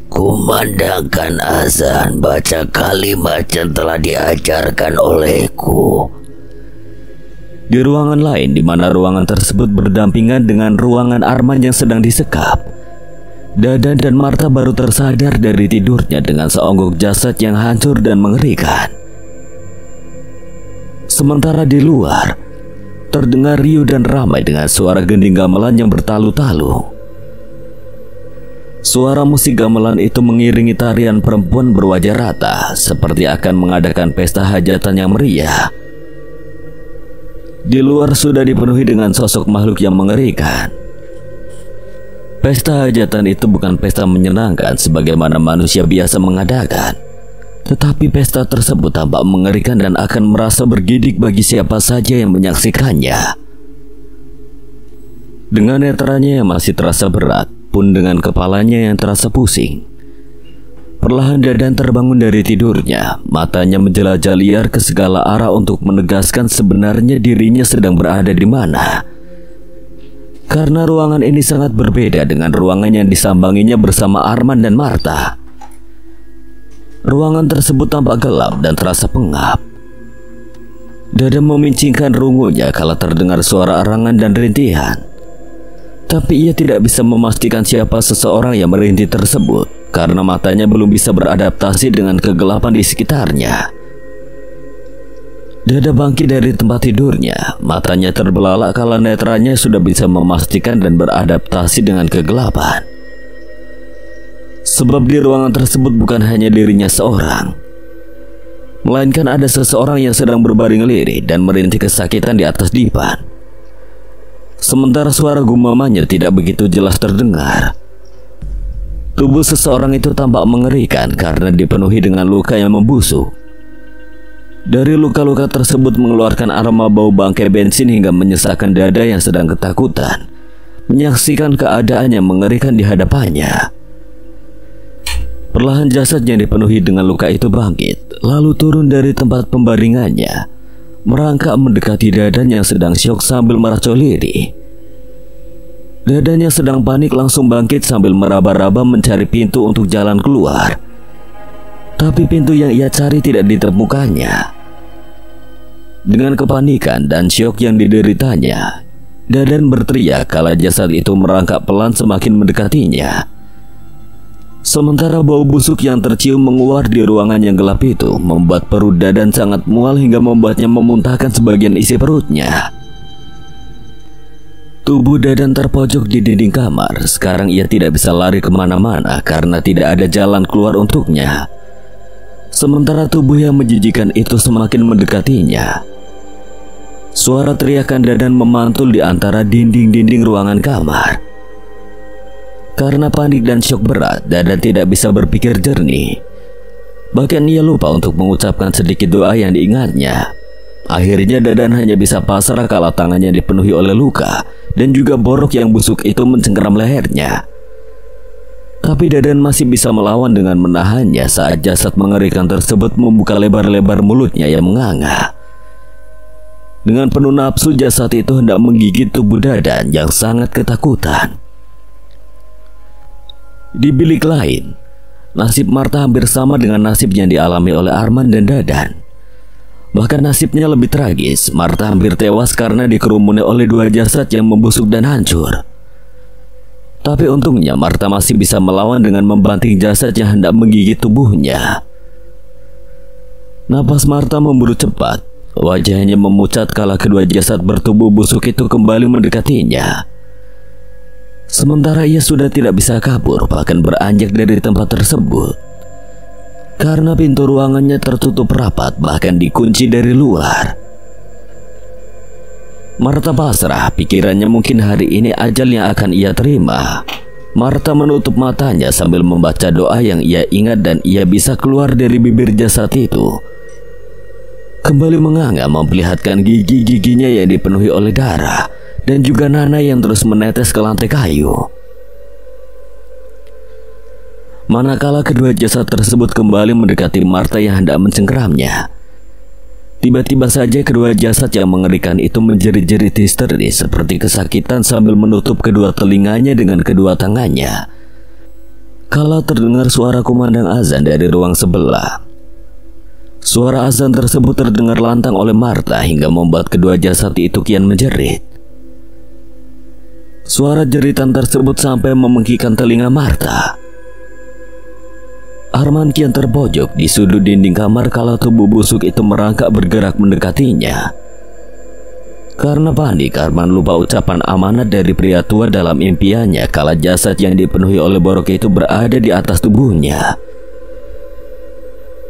Kumandangkan azan, baca kalimat yang telah diajarkan olehku. Di ruangan lain, di mana ruangan tersebut berdampingan dengan ruangan Arman yang sedang disekap, Dadan dan Marta baru tersadar dari tidurnya dengan seonggok jasad yang hancur dan mengerikan. Sementara di luar, terdengar riuh dan ramai dengan suara gending gamelan yang bertalu-talu. Suara musik gamelan itu mengiringi tarian perempuan berwajah rata, seperti akan mengadakan pesta hajatan yang meriah. Di luar sudah dipenuhi dengan sosok makhluk yang mengerikan. Pesta hajatan itu bukan pesta menyenangkan sebagaimana manusia biasa mengadakan, tetapi pesta tersebut tampak mengerikan dan akan merasa bergidik bagi siapa saja yang menyaksikannya. Dengan netranya yang masih terasa berat, pun dengan kepalanya yang terasa pusing, perlahan Dadan terbangun dari tidurnya. Matanya menjelajah liar ke segala arah untuk menegaskan sebenarnya dirinya sedang berada di mana. Karena ruangan ini sangat berbeda dengan ruangan yang disambanginya bersama Arman dan Marta. Ruangan tersebut tampak gelap dan terasa pengap. Dadan memincingkan rungunya kala terdengar suara arangan dan rintihan. Tapi ia tidak bisa memastikan siapa seseorang yang merintih tersebut karena matanya belum bisa beradaptasi dengan kegelapan di sekitarnya. Dadan bangkit dari tempat tidurnya, matanya terbelalak kala netranya sudah bisa memastikan dan beradaptasi dengan kegelapan. Sebab di ruangan tersebut bukan hanya dirinya seorang, melainkan ada seseorang yang sedang berbaring lirik dan merintih kesakitan di atas dipan. Sementara suara gumamannya tidak begitu jelas terdengar. Tubuh seseorang itu tampak mengerikan karena dipenuhi dengan luka yang membusuk. Dari luka-luka tersebut mengeluarkan aroma bau bangkai bensin hingga menyesakkan dada yang sedang ketakutan menyaksikan keadaan yang mengerikan di hadapannya. Perlahan jasad yang dipenuhi dengan luka itu bangkit, lalu turun dari tempat pembaringannya, merangkak mendekati Dadan yang sedang syok sambil meracau lirih. Dadan yang sedang panik langsung bangkit sambil meraba-raba mencari pintu untuk jalan keluar. Tapi pintu yang ia cari tidak ditemukannya. Dengan kepanikan dan syok yang dideritanya, Dadan berteriak kala jasad itu merangkak pelan semakin mendekatinya. Sementara bau busuk yang tercium menguar di ruangan yang gelap itu membuat perut Dadan sangat mual hingga membuatnya memuntahkan sebagian isi perutnya. Tubuh Dadan terpojok di dinding kamar. Sekarang ia tidak bisa lari kemana-mana karena tidak ada jalan keluar untuknya. Sementara tubuh yang menjijikan itu semakin mendekatinya. Suara teriakan Dadan memantul di antara dinding-dinding ruangan kamar. Karena panik dan syok berat, Dadan tidak bisa berpikir jernih. Bahkan ia lupa untuk mengucapkan sedikit doa yang diingatnya. Akhirnya Dadan hanya bisa pasrah kala tangannya dipenuhi oleh luka dan juga borok yang busuk itu mencengkeram lehernya. Tapi Dadan masih bisa melawan dengan menahannya saat jasad mengerikan tersebut membuka lebar-lebar mulutnya yang menganga. Dengan penuh nafsu, jasad itu hendak menggigit tubuh Dadan yang sangat ketakutan. Di bilik lain, nasib Marta hampir sama dengan nasib yang dialami oleh Arman dan Dadan. Bahkan nasibnya lebih tragis. Marta hampir tewas karena dikerumuni oleh dua jasad yang membusuk dan hancur. Tapi untungnya Marta masih bisa melawan dengan membanting jasad yang hendak menggigit tubuhnya. Napas Marta memburu cepat. Wajahnya memucat kala kedua jasad bertubuh busuk itu kembali mendekatinya. Sementara ia sudah tidak bisa kabur, bahkan beranjak dari tempat tersebut. Karena pintu ruangannya tertutup rapat, bahkan dikunci dari luar. Marta pasrah, pikirannya mungkin hari ini ajal yang akan ia terima. Marta menutup matanya sambil membaca doa yang ia ingat dan ia bisa keluar dari bibir jasad itu. Kembali menganga memperlihatkan gigi-giginya yang dipenuhi oleh darah dan juga nanah yang terus menetes ke lantai kayu. Manakala kedua jasad tersebut kembali mendekati Marta yang hendak mencengkeramnya, tiba-tiba saja kedua jasad yang mengerikan itu menjerit-jerit histeris seperti kesakitan sambil menutup kedua telinganya dengan kedua tangannya. Kala terdengar suara kumandang azan dari ruang sebelah. Suara azan tersebut terdengar lantang oleh Marta hingga membuat kedua jasad itu kian menjerit. Suara jeritan tersebut sampai memengkikan telinga Marta. Arman kian terpojok di sudut dinding kamar kala tubuh busuk itu merangkak bergerak mendekatinya. Karena panik, Arman lupa ucapan amanat dari pria tua dalam impiannya kala jasad yang dipenuhi oleh borok itu berada di atas tubuhnya.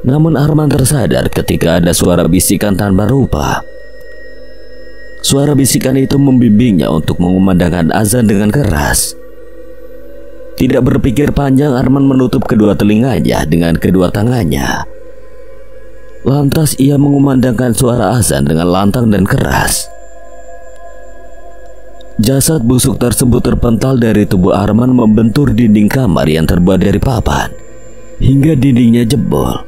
Namun Arman tersadar ketika ada suara bisikan tanpa rupa. Suara bisikan itu membimbingnya untuk mengumandangkan azan dengan keras. Tidak berpikir panjang, Arman menutup kedua telinganya dengan kedua tangannya. Lantas ia mengumandangkan suara azan dengan lantang dan keras. Jasad busuk tersebut terpental dari tubuh Arman membentur dinding kamar yang terbuat dari papan hingga dindingnya jebol.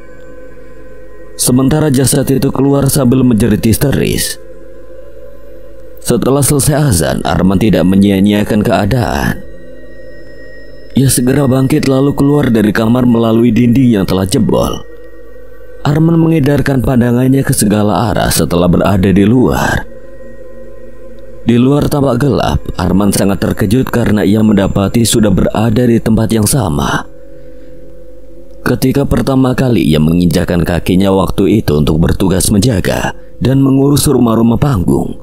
Sementara jasad itu keluar sambil menjerit histeris. Setelah selesai azan, Arman tidak menyia-nyiakan keadaan. Ia segera bangkit lalu keluar dari kamar melalui dinding yang telah jebol. Arman mengedarkan pandangannya ke segala arah setelah berada di luar. Di luar tampak gelap. Arman sangat terkejut karena ia mendapati sudah berada di tempat yang sama. Ketika pertama kali ia menginjakkan kakinya waktu itu untuk bertugas menjaga dan mengurus rumah-rumah panggung,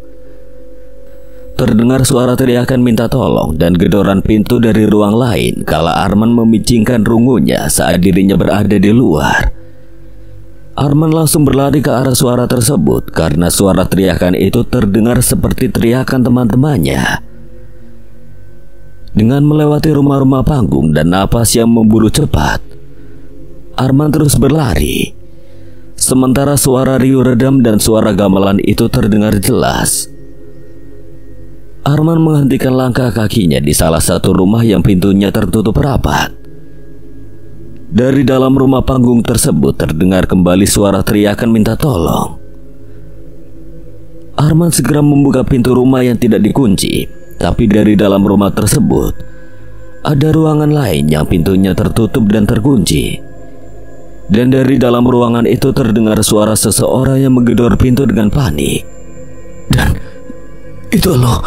terdengar suara teriakan minta tolong dan gedoran pintu dari ruang lain kala Arman memicingkan rungunya saat dirinya berada di luar. Arman langsung berlari ke arah suara tersebut karena suara teriakan itu terdengar seperti teriakan teman-temannya. Dengan melewati rumah-rumah panggung dan napas yang memburu cepat, Arman terus berlari. Sementara suara riuh redam dan suara gamelan itu terdengar jelas. Arman menghentikan langkah kakinya di salah satu rumah yang pintunya tertutup rapat. Dari dalam rumah panggung tersebut terdengar kembali suara teriakan minta tolong. Arman segera membuka pintu rumah yang tidak dikunci, tapi dari dalam rumah tersebut ada ruangan lain yang pintunya tertutup dan terkunci. Dan dari dalam ruangan itu terdengar suara seseorang yang menggedor pintu dengan panik. Dan itu lo,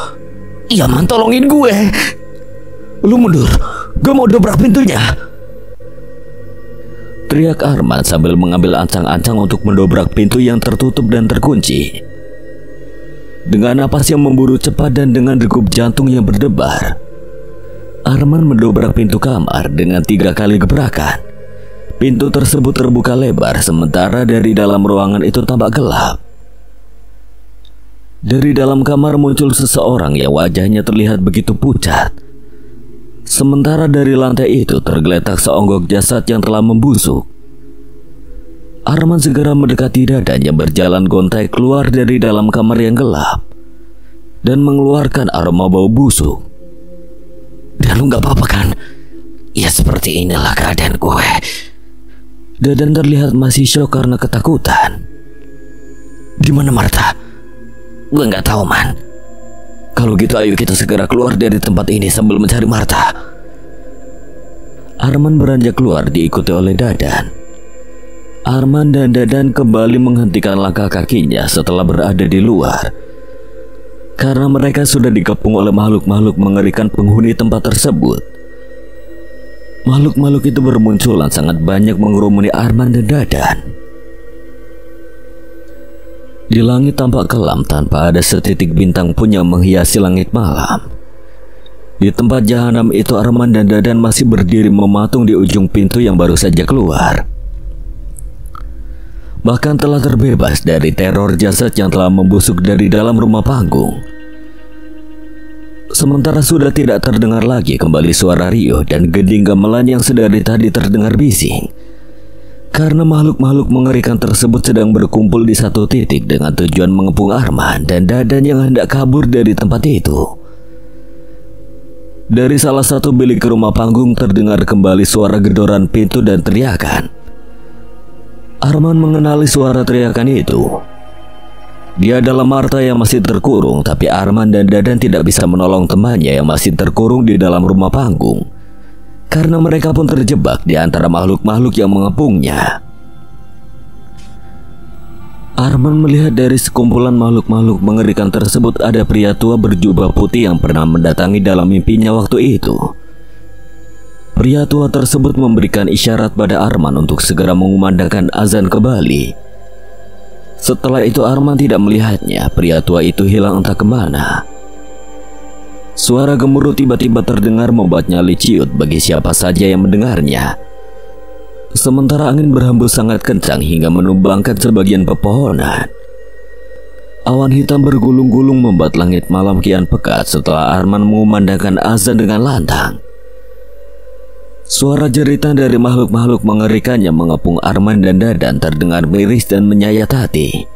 Yaman, tolongin gue. Lu mundur, gue mau dobrak pintunya. Teriak Arman sambil mengambil ancang-ancang untuk mendobrak pintu yang tertutup dan terkunci. Dengan napas yang memburu cepat dan dengan degup jantung yang berdebar, Arman mendobrak pintu kamar dengan 3 kali gebrakan. Pintu tersebut terbuka lebar sementara dari dalam ruangan itu tampak gelap. Dari dalam kamar muncul seseorang yang wajahnya terlihat begitu pucat. Sementara dari lantai itu tergeletak seonggok jasad yang telah membusuk. Arman segera mendekati dadanya berjalan gontai keluar dari dalam kamar yang gelap dan mengeluarkan aroma bau busuk. Dan lu gak apa-apa kan? Ya seperti inilah keadaan gue. Dadan terlihat masih syok karena ketakutan. Di mana Martha? Gue gak tahu, man. Kalau gitu ayo kita segera keluar dari tempat ini sambil mencari Martha. Arman beranjak keluar diikuti oleh Dadan. Arman dan Dadan kembali menghentikan langkah kakinya setelah berada di luar, karena mereka sudah dikepung oleh makhluk-makhluk mengerikan penghuni tempat tersebut. Makhluk-makhluk itu bermunculan sangat banyak mengerumuni Arman dan Dadan. Di langit tampak kelam tanpa ada setitik bintang pun yang menghiasi langit malam. Di tempat jahanam itu Arman dan Dadan masih berdiri mematung di ujung pintu yang baru saja keluar. Bahkan telah terbebas dari teror jasad yang telah membusuk dari dalam rumah panggung. Sementara sudah tidak terdengar lagi kembali suara riuh dan gending gamelan yang sedari tadi terdengar bising. Karena makhluk-makhluk mengerikan tersebut sedang berkumpul di satu titik dengan tujuan mengepung Arman dan Dadan yang hendak kabur dari tempat itu. Dari salah satu bilik rumah panggung terdengar kembali suara gedoran pintu dan teriakan. Arman mengenali suara teriakan itu. Dia adalah Martha yang masih terkurung, tapi Arman dan Dadan tidak bisa menolong temannya yang masih terkurung di dalam rumah panggung. Karena mereka pun terjebak di antara makhluk-makhluk yang mengepungnya. Arman melihat dari sekumpulan makhluk-makhluk mengerikan tersebut ada pria tua berjubah putih yang pernah mendatangi dalam mimpinya waktu itu. Pria tua tersebut memberikan isyarat pada Arman untuk segera mengumandangkan azan kembali. Setelah itu Arman tidak melihatnya, pria tua itu hilang entah kemana. Suara gemuruh tiba-tiba terdengar membuat nyali ciut bagi siapa saja yang mendengarnya. Sementara angin berhembus sangat kencang hingga menumbangkan sebagian pepohonan. Awan hitam bergulung-gulung membuat langit malam kian pekat setelah Arman mengumandangkan azan dengan lantang. Suara jeritan dari makhluk-makhluk mengerikannya mengepung Arman dan Dadan terdengar miris dan menyayat hati.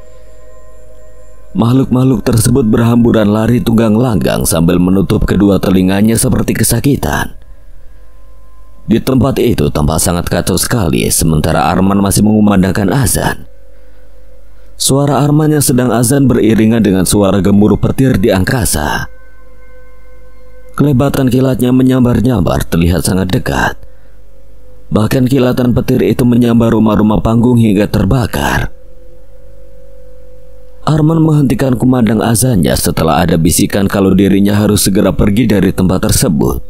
Makhluk-makhluk tersebut berhamburan lari tunggang langgang sambil menutup kedua telinganya seperti kesakitan. Di tempat itu tampak sangat kacau sekali, sementara Arman masih mengumandangkan azan. Suara Arman yang sedang azan beriringan dengan suara gemuruh petir di angkasa. Kelebatan kilatnya menyambar-nyambar terlihat sangat dekat. Bahkan kilatan petir itu menyambar rumah-rumah panggung hingga terbakar. Arman menghentikan kumandang azannya setelah ada bisikan kalau dirinya harus segera pergi dari tempat tersebut.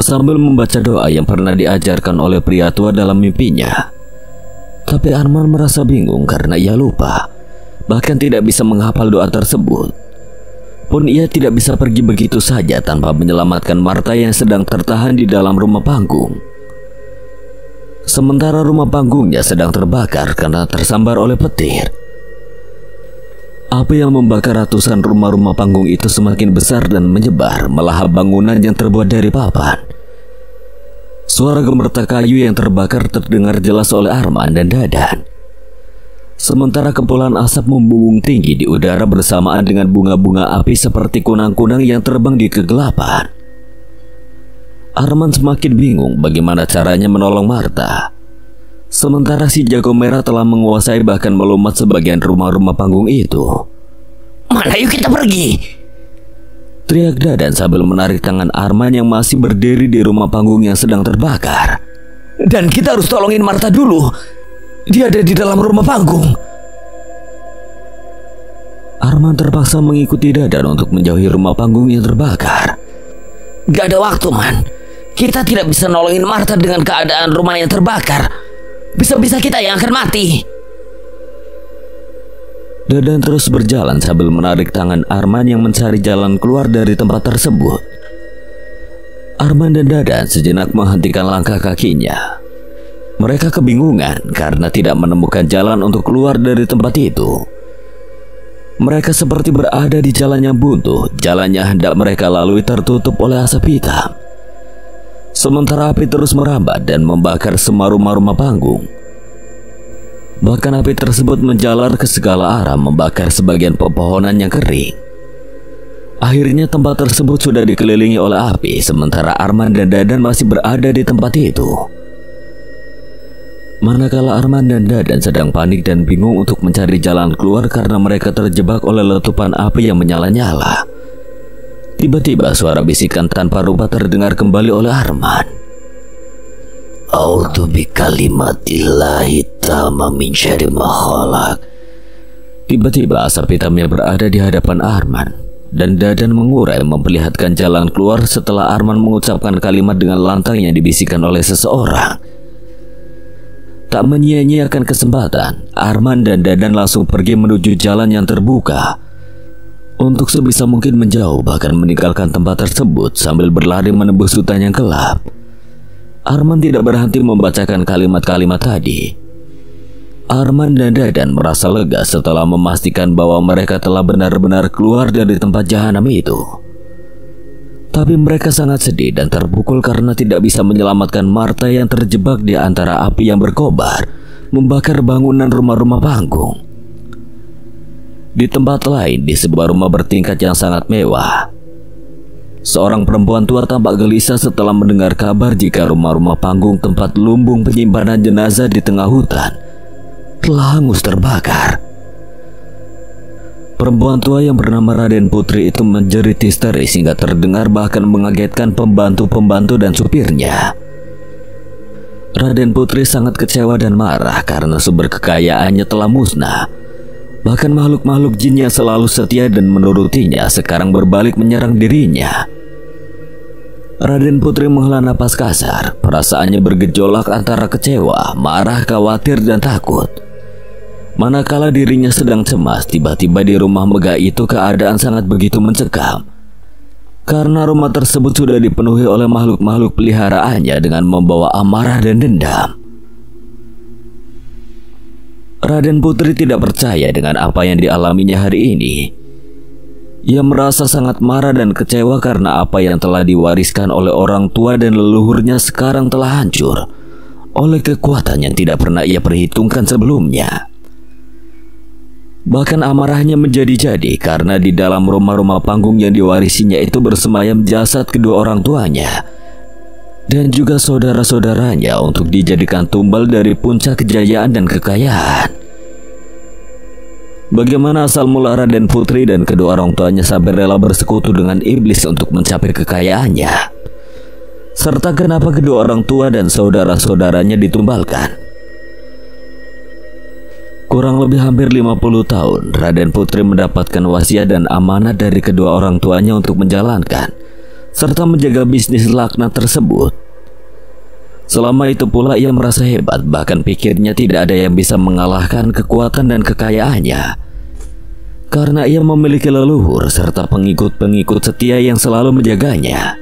Sambil membaca doa yang pernah diajarkan oleh pria tua dalam mimpinya. Tapi Arman merasa bingung karena ia lupa, bahkan tidak bisa menghafal doa tersebut. Pun ia tidak bisa pergi begitu saja tanpa menyelamatkan Martha yang sedang tertahan di dalam rumah panggung. Sementara rumah panggungnya sedang terbakar karena tersambar oleh petir. Api yang membakar ratusan rumah-rumah panggung itu semakin besar dan menyebar melahap bangunan yang terbuat dari papan. Suara gemertak kayu yang terbakar terdengar jelas oleh Arman dan Dadan. Sementara kepulan asap membumbung tinggi di udara bersamaan dengan bunga-bunga api seperti kunang-kunang yang terbang di kegelapan. Arman semakin bingung bagaimana caranya menolong Martha. Sementara si jago merah telah menguasai bahkan melumat sebagian rumah-rumah panggung itu. Mana, yuk kita pergi! Teriak Dadan sambil menarik tangan Arman yang masih berdiri di rumah panggung yang sedang terbakar. Dan kita harus tolongin Martha dulu. Dia ada di dalam rumah panggung. Arman terpaksa mengikuti Dadan untuk menjauhi rumah panggung yang terbakar. Gak ada waktu, Man. Kita tidak bisa nolongin Martha dengan keadaan rumah yang terbakar. Bisa-bisa kita yang akan mati. Dadan terus berjalan sambil menarik tangan Arman yang mencari jalan keluar dari tempat tersebut. Arman dan Dadan sejenak menghentikan langkah kakinya. Mereka kebingungan karena tidak menemukan jalan untuk keluar dari tempat itu. Mereka seperti berada di jalan yang buntu. Jalannya hendak mereka lalui tertutup oleh asap hitam. Sementara api terus merambat dan membakar semua rumah-rumah panggung. Bahkan api tersebut menjalar ke segala arah, membakar sebagian pepohonan yang kering. Akhirnya tempat tersebut sudah dikelilingi oleh api, sementara Arman dan Dadan masih berada di tempat itu. Manakala Arman dan Dadan sedang panik dan bingung untuk mencari jalan keluar karena mereka terjebak oleh letupan api yang menyala-nyala. Tiba-tiba suara bisikan tanpa rupa terdengar kembali oleh Arman. A'udzu bikalimatillahi tamma min syarri ma khalaq. Tiba-tiba asap hitam yang berada di hadapan Arman dan Dadan mengurai memperlihatkan jalan keluar setelah Arman mengucapkan kalimat dengan lantang yang dibisikkan oleh seseorang. Tak menyia-nyiakan kesempatan, Arman dan Dadan langsung pergi menuju jalan yang terbuka. Untuk sebisa mungkin menjauh bahkan meninggalkan tempat tersebut sambil berlari menembus hutan yang gelap. Arman tidak berhenti membacakan kalimat-kalimat tadi. Arman dan Dadan merasa lega setelah memastikan bahwa mereka telah benar-benar keluar dari tempat jahanam itu. Tapi mereka sangat sedih dan terpukul karena tidak bisa menyelamatkan Martha yang terjebak di antara api yang berkobar, membakar bangunan rumah-rumah panggung. Di tempat lain, di sebuah rumah bertingkat yang sangat mewah, seorang perempuan tua tampak gelisah setelah mendengar kabar jika rumah-rumah panggung tempat lumbung penyimpanan jenazah di tengah hutan telah hangus terbakar. Perempuan tua yang bernama Raden Putri itu menjerit histeris hingga terdengar bahkan mengagetkan pembantu-pembantu dan supirnya. Raden Putri sangat kecewa dan marah karena sumber kekayaannya telah musnah. Bahkan makhluk-makhluk jin yang selalu setia dan menurutinya sekarang berbalik menyerang dirinya. Raden Putri menghela napas kasar. Perasaannya bergejolak antara kecewa, marah, khawatir, dan takut. Manakala dirinya sedang cemas, tiba-tiba di rumah megah itu keadaan sangat begitu mencekam. Karena rumah tersebut sudah dipenuhi oleh makhluk-makhluk peliharaannya dengan membawa amarah dan dendam. Raden Putri tidak percaya dengan apa yang dialaminya hari ini. Ia merasa sangat marah dan kecewa karena apa yang telah diwariskan oleh orang tua dan leluhurnya sekarang telah hancur oleh kekuatan yang tidak pernah ia perhitungkan sebelumnya. Bahkan amarahnya menjadi-jadi karena di dalam rumah-rumah panggung yang diwarisinya itu bersemayam jasad kedua orang tuanya dan juga saudara-saudaranya untuk dijadikan tumbal dari puncak kejayaan dan kekayaan. Bagaimana asal mula Raden Putri dan kedua orang tuanya sampai rela bersekutu dengan iblis untuk mencapai kekayaannya, serta kenapa kedua orang tua dan saudara-saudaranya ditumbalkan. Kurang lebih hampir 50 tahun, Raden Putri mendapatkan wasiat dan amanat dari kedua orang tuanya untuk menjalankan serta menjaga bisnis laknat tersebut. Selama itu pula ia merasa hebat, bahkan pikirnya tidak ada yang bisa mengalahkan kekuatan dan kekayaannya. Karena ia memiliki leluhur serta pengikut-pengikut setia yang selalu menjaganya.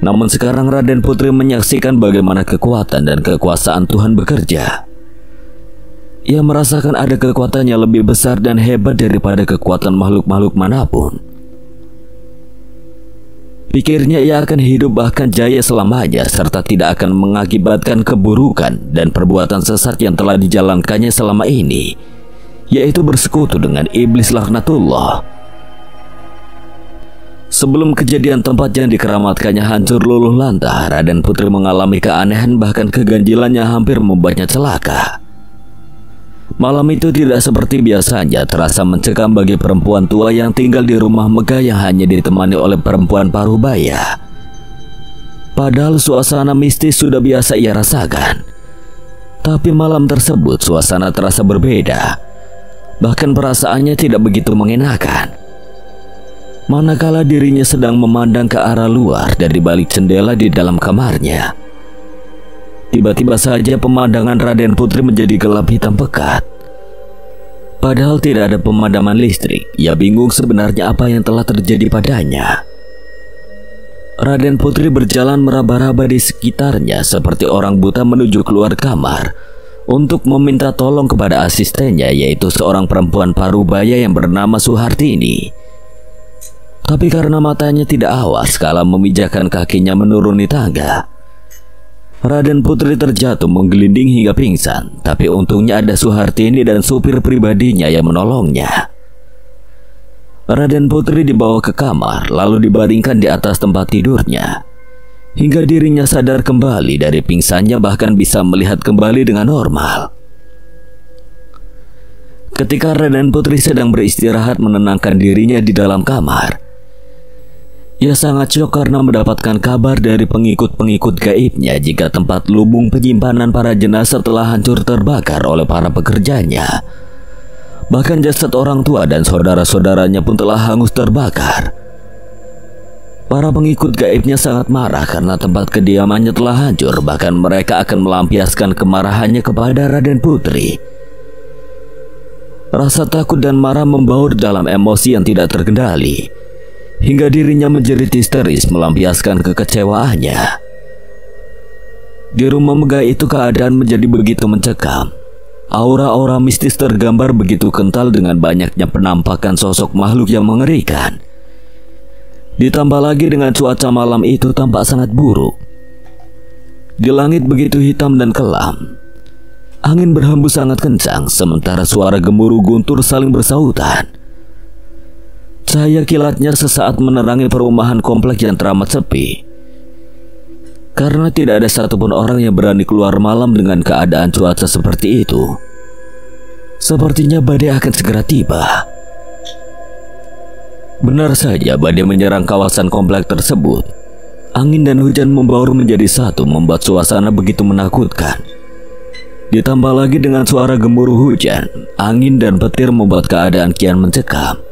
Namun sekarang Raden Putri menyaksikan bagaimana kekuatan dan kekuasaan Tuhan bekerja. Ia merasakan ada kekuatan yang lebih besar dan hebat daripada kekuatan makhluk-makhluk manapun. Pikirnya ia akan hidup bahkan jaya selamanya serta tidak akan mengakibatkan keburukan dan perbuatan sesat yang telah dijalankannya selama ini, yaitu bersekutu dengan iblis laknatullah. Sebelum kejadian tempat yang dikeramatkannya hancur luluh lantah, Raden Putri mengalami keanehan bahkan keganjilan yang hampir membuatnya celaka. Malam itu tidak seperti biasanya terasa mencekam bagi perempuan tua yang tinggal di rumah megah yang hanya ditemani oleh perempuan parubaya. Padahal suasana mistis sudah biasa ia rasakan. Tapi malam tersebut suasana terasa berbeda. Bahkan perasaannya tidak begitu mengenakan. Manakala dirinya sedang memandang ke arah luar dari balik jendela di dalam kamarnya, tiba-tiba saja pemandangan Raden Putri menjadi gelap hitam pekat. Padahal tidak ada pemadaman listrik, ia bingung sebenarnya apa yang telah terjadi padanya. Raden Putri berjalan meraba-raba di sekitarnya seperti orang buta menuju keluar kamar untuk meminta tolong kepada asistennya, yaitu seorang perempuan parubaya yang bernama Suhartini. Tapi karena matanya tidak awas kala memijakkan kakinya menuruni tangga, Raden Putri terjatuh menggelinding hingga pingsan. Tapi untungnya ada Suhartini dan supir pribadinya yang menolongnya. Raden Putri dibawa ke kamar lalu dibaringkan di atas tempat tidurnya hingga dirinya sadar kembali dari pingsannya, bahkan bisa melihat kembali dengan normal. Ketika Raden Putri sedang beristirahat menenangkan dirinya di dalam kamar, ia sangat syok karena mendapatkan kabar dari pengikut-pengikut gaibnya jika tempat lubung penyimpanan para jenazah telah hancur terbakar oleh para pekerjanya. Bahkan jasad orang tua dan saudara-saudaranya pun telah hangus terbakar. Para pengikut gaibnya sangat marah karena tempat kediamannya telah hancur. Bahkan mereka akan melampiaskan kemarahannya kepada Raden Putri. Rasa takut dan marah membaur dalam emosi yang tidak terkendali, hingga dirinya menjerit histeris melampiaskan kekecewaannya. Di rumah megah itu keadaan menjadi begitu mencekam. Aura-aura mistis tergambar begitu kental dengan banyaknya penampakan sosok makhluk yang mengerikan. Ditambah lagi dengan cuaca malam itu tampak sangat buruk. Di langit begitu hitam dan kelam. Angin berhembus sangat kencang sementara suara gemuruh guntur saling bersautan. Cahaya kilatnya sesaat menerangi perumahan komplek yang teramat sepi. Karena tidak ada satupun orang yang berani keluar malam dengan keadaan cuaca seperti itu. Sepertinya badai akan segera tiba. Benar saja, badai menyerang kawasan komplek tersebut. Angin dan hujan membaur menjadi satu, membuat suasana begitu menakutkan. Ditambah lagi dengan suara gemuruh hujan, angin dan petir membuat keadaan kian mencekam.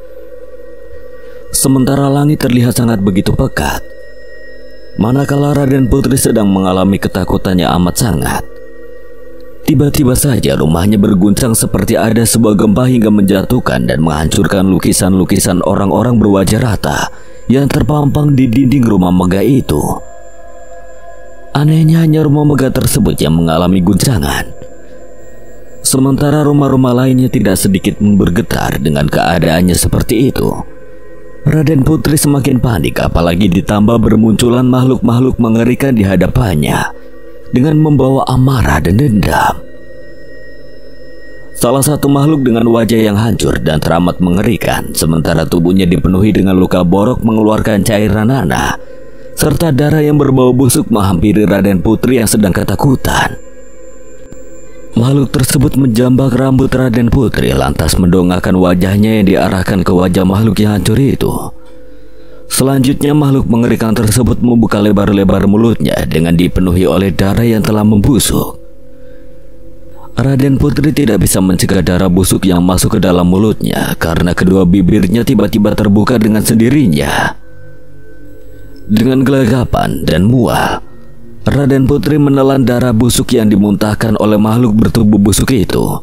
Sementara langit terlihat sangat begitu pekat. Manakala Raden Putri sedang mengalami ketakutan yang amat sangat, tiba-tiba saja rumahnya berguncang seperti ada sebuah gempa hingga menjatuhkan dan menghancurkan lukisan-lukisan orang-orang berwajah rata yang terpampang di dinding rumah megah itu. Anehnya hanya rumah megah tersebut yang mengalami guncangan, sementara rumah-rumah lainnya tidak sedikit pun bergetar dengan keadaannya seperti itu. Raden Putri semakin panik, apalagi ditambah bermunculan makhluk-makhluk mengerikan di hadapannya dengan membawa amarah dan dendam. Salah satu makhluk dengan wajah yang hancur dan teramat mengerikan, sementara tubuhnya dipenuhi dengan luka borok mengeluarkan cairan nanah, serta darah yang berbau busuk menghampiri Raden Putri yang sedang ketakutan. Makhluk tersebut menjambak rambut Raden Putri, lantas mendongakkan wajahnya yang diarahkan ke wajah makhluk yang hancur itu. Selanjutnya makhluk mengerikan tersebut membuka lebar-lebar mulutnya dengan dipenuhi oleh darah yang telah membusuk. Raden Putri tidak bisa mencegah darah busuk yang masuk ke dalam mulutnya karena kedua bibirnya tiba-tiba terbuka dengan sendirinya. Dengan gelagapan dan mual, Raden Putri menelan darah busuk yang dimuntahkan oleh makhluk bertubuh busuk itu.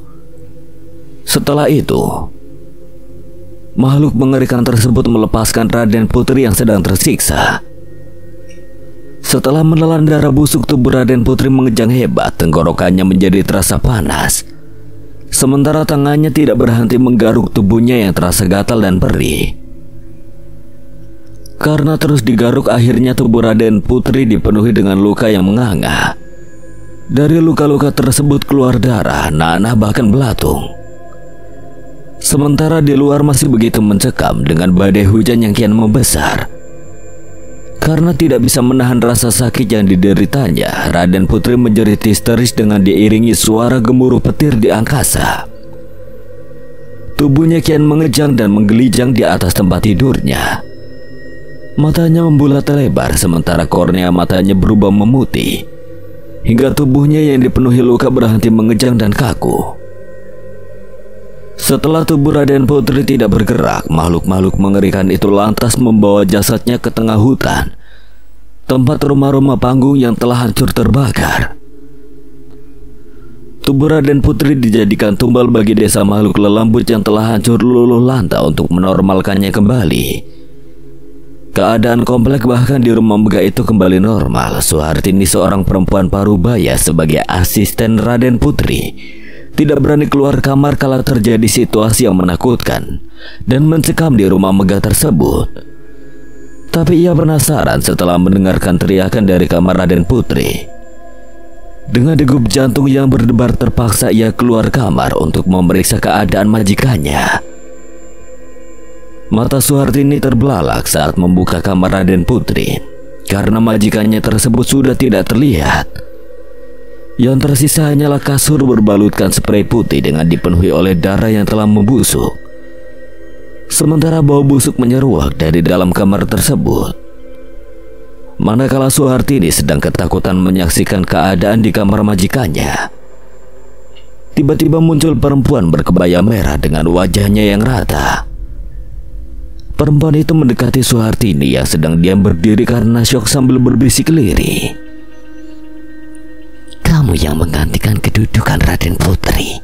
Setelah itu, makhluk mengerikan tersebut melepaskan Raden Putri yang sedang tersiksa. Setelah menelan darah busuk, tubuh Raden Putri mengejang hebat, tenggorokannya menjadi terasa panas. Sementara tangannya tidak berhenti menggaruk tubuhnya yang terasa gatal dan perih. Karena terus digaruk, akhirnya tubuh Raden Putri dipenuhi dengan luka yang menganga. Dari luka-luka tersebut keluar darah, nanah bahkan belatung. Sementara di luar masih begitu mencekam dengan badai hujan yang kian membesar. Karena tidak bisa menahan rasa sakit yang dideritanya, Raden Putri menjerit histeris dengan diiringi suara gemuruh petir di angkasa. Tubuhnya kian mengejang dan menggelijang di atas tempat tidurnya. Matanya membulat lebar, sementara kornea matanya berubah memutih, hingga tubuhnya yang dipenuhi luka berhenti mengejang dan kaku. Setelah tubuh Raden Putri tidak bergerak, makhluk-makhluk mengerikan itu lantas membawa jasadnya ke tengah hutan, tempat rumah-rumah panggung yang telah hancur terbakar. Tubuh Raden Putri dijadikan tumbal bagi desa makhluk lelambut yang telah hancur luluh lantah untuk menormalkannya kembali. Keadaan komplek bahkan di rumah megah itu kembali normal. Suhartini, seorang perempuan parubaya sebagai asisten Raden Putri, tidak berani keluar kamar kala terjadi situasi yang menakutkan dan mencekam di rumah megah tersebut. Tapi ia penasaran setelah mendengarkan teriakan dari kamar Raden Putri. Dengan degup jantung yang berdebar, terpaksa ia keluar kamar untuk memeriksa keadaan majikannya. Mata Suhartini terbelalak saat membuka kamar Raden Putri, karena majikannya tersebut sudah tidak terlihat. Yang tersisa hanyalah kasur berbalutkan sprei putih dengan dipenuhi oleh darah yang telah membusuk. Sementara bau busuk menyeruak dari dalam kamar tersebut. Manakala Suhartini sedang ketakutan menyaksikan keadaan di kamar majikannya, tiba-tiba muncul perempuan berkebaya merah dengan wajahnya yang rata. Perempuan itu mendekati Suhartini yang sedang diam berdiri karena syok sambil berbisik lirih. Kamu yang menggantikan kedudukan Raden Putri.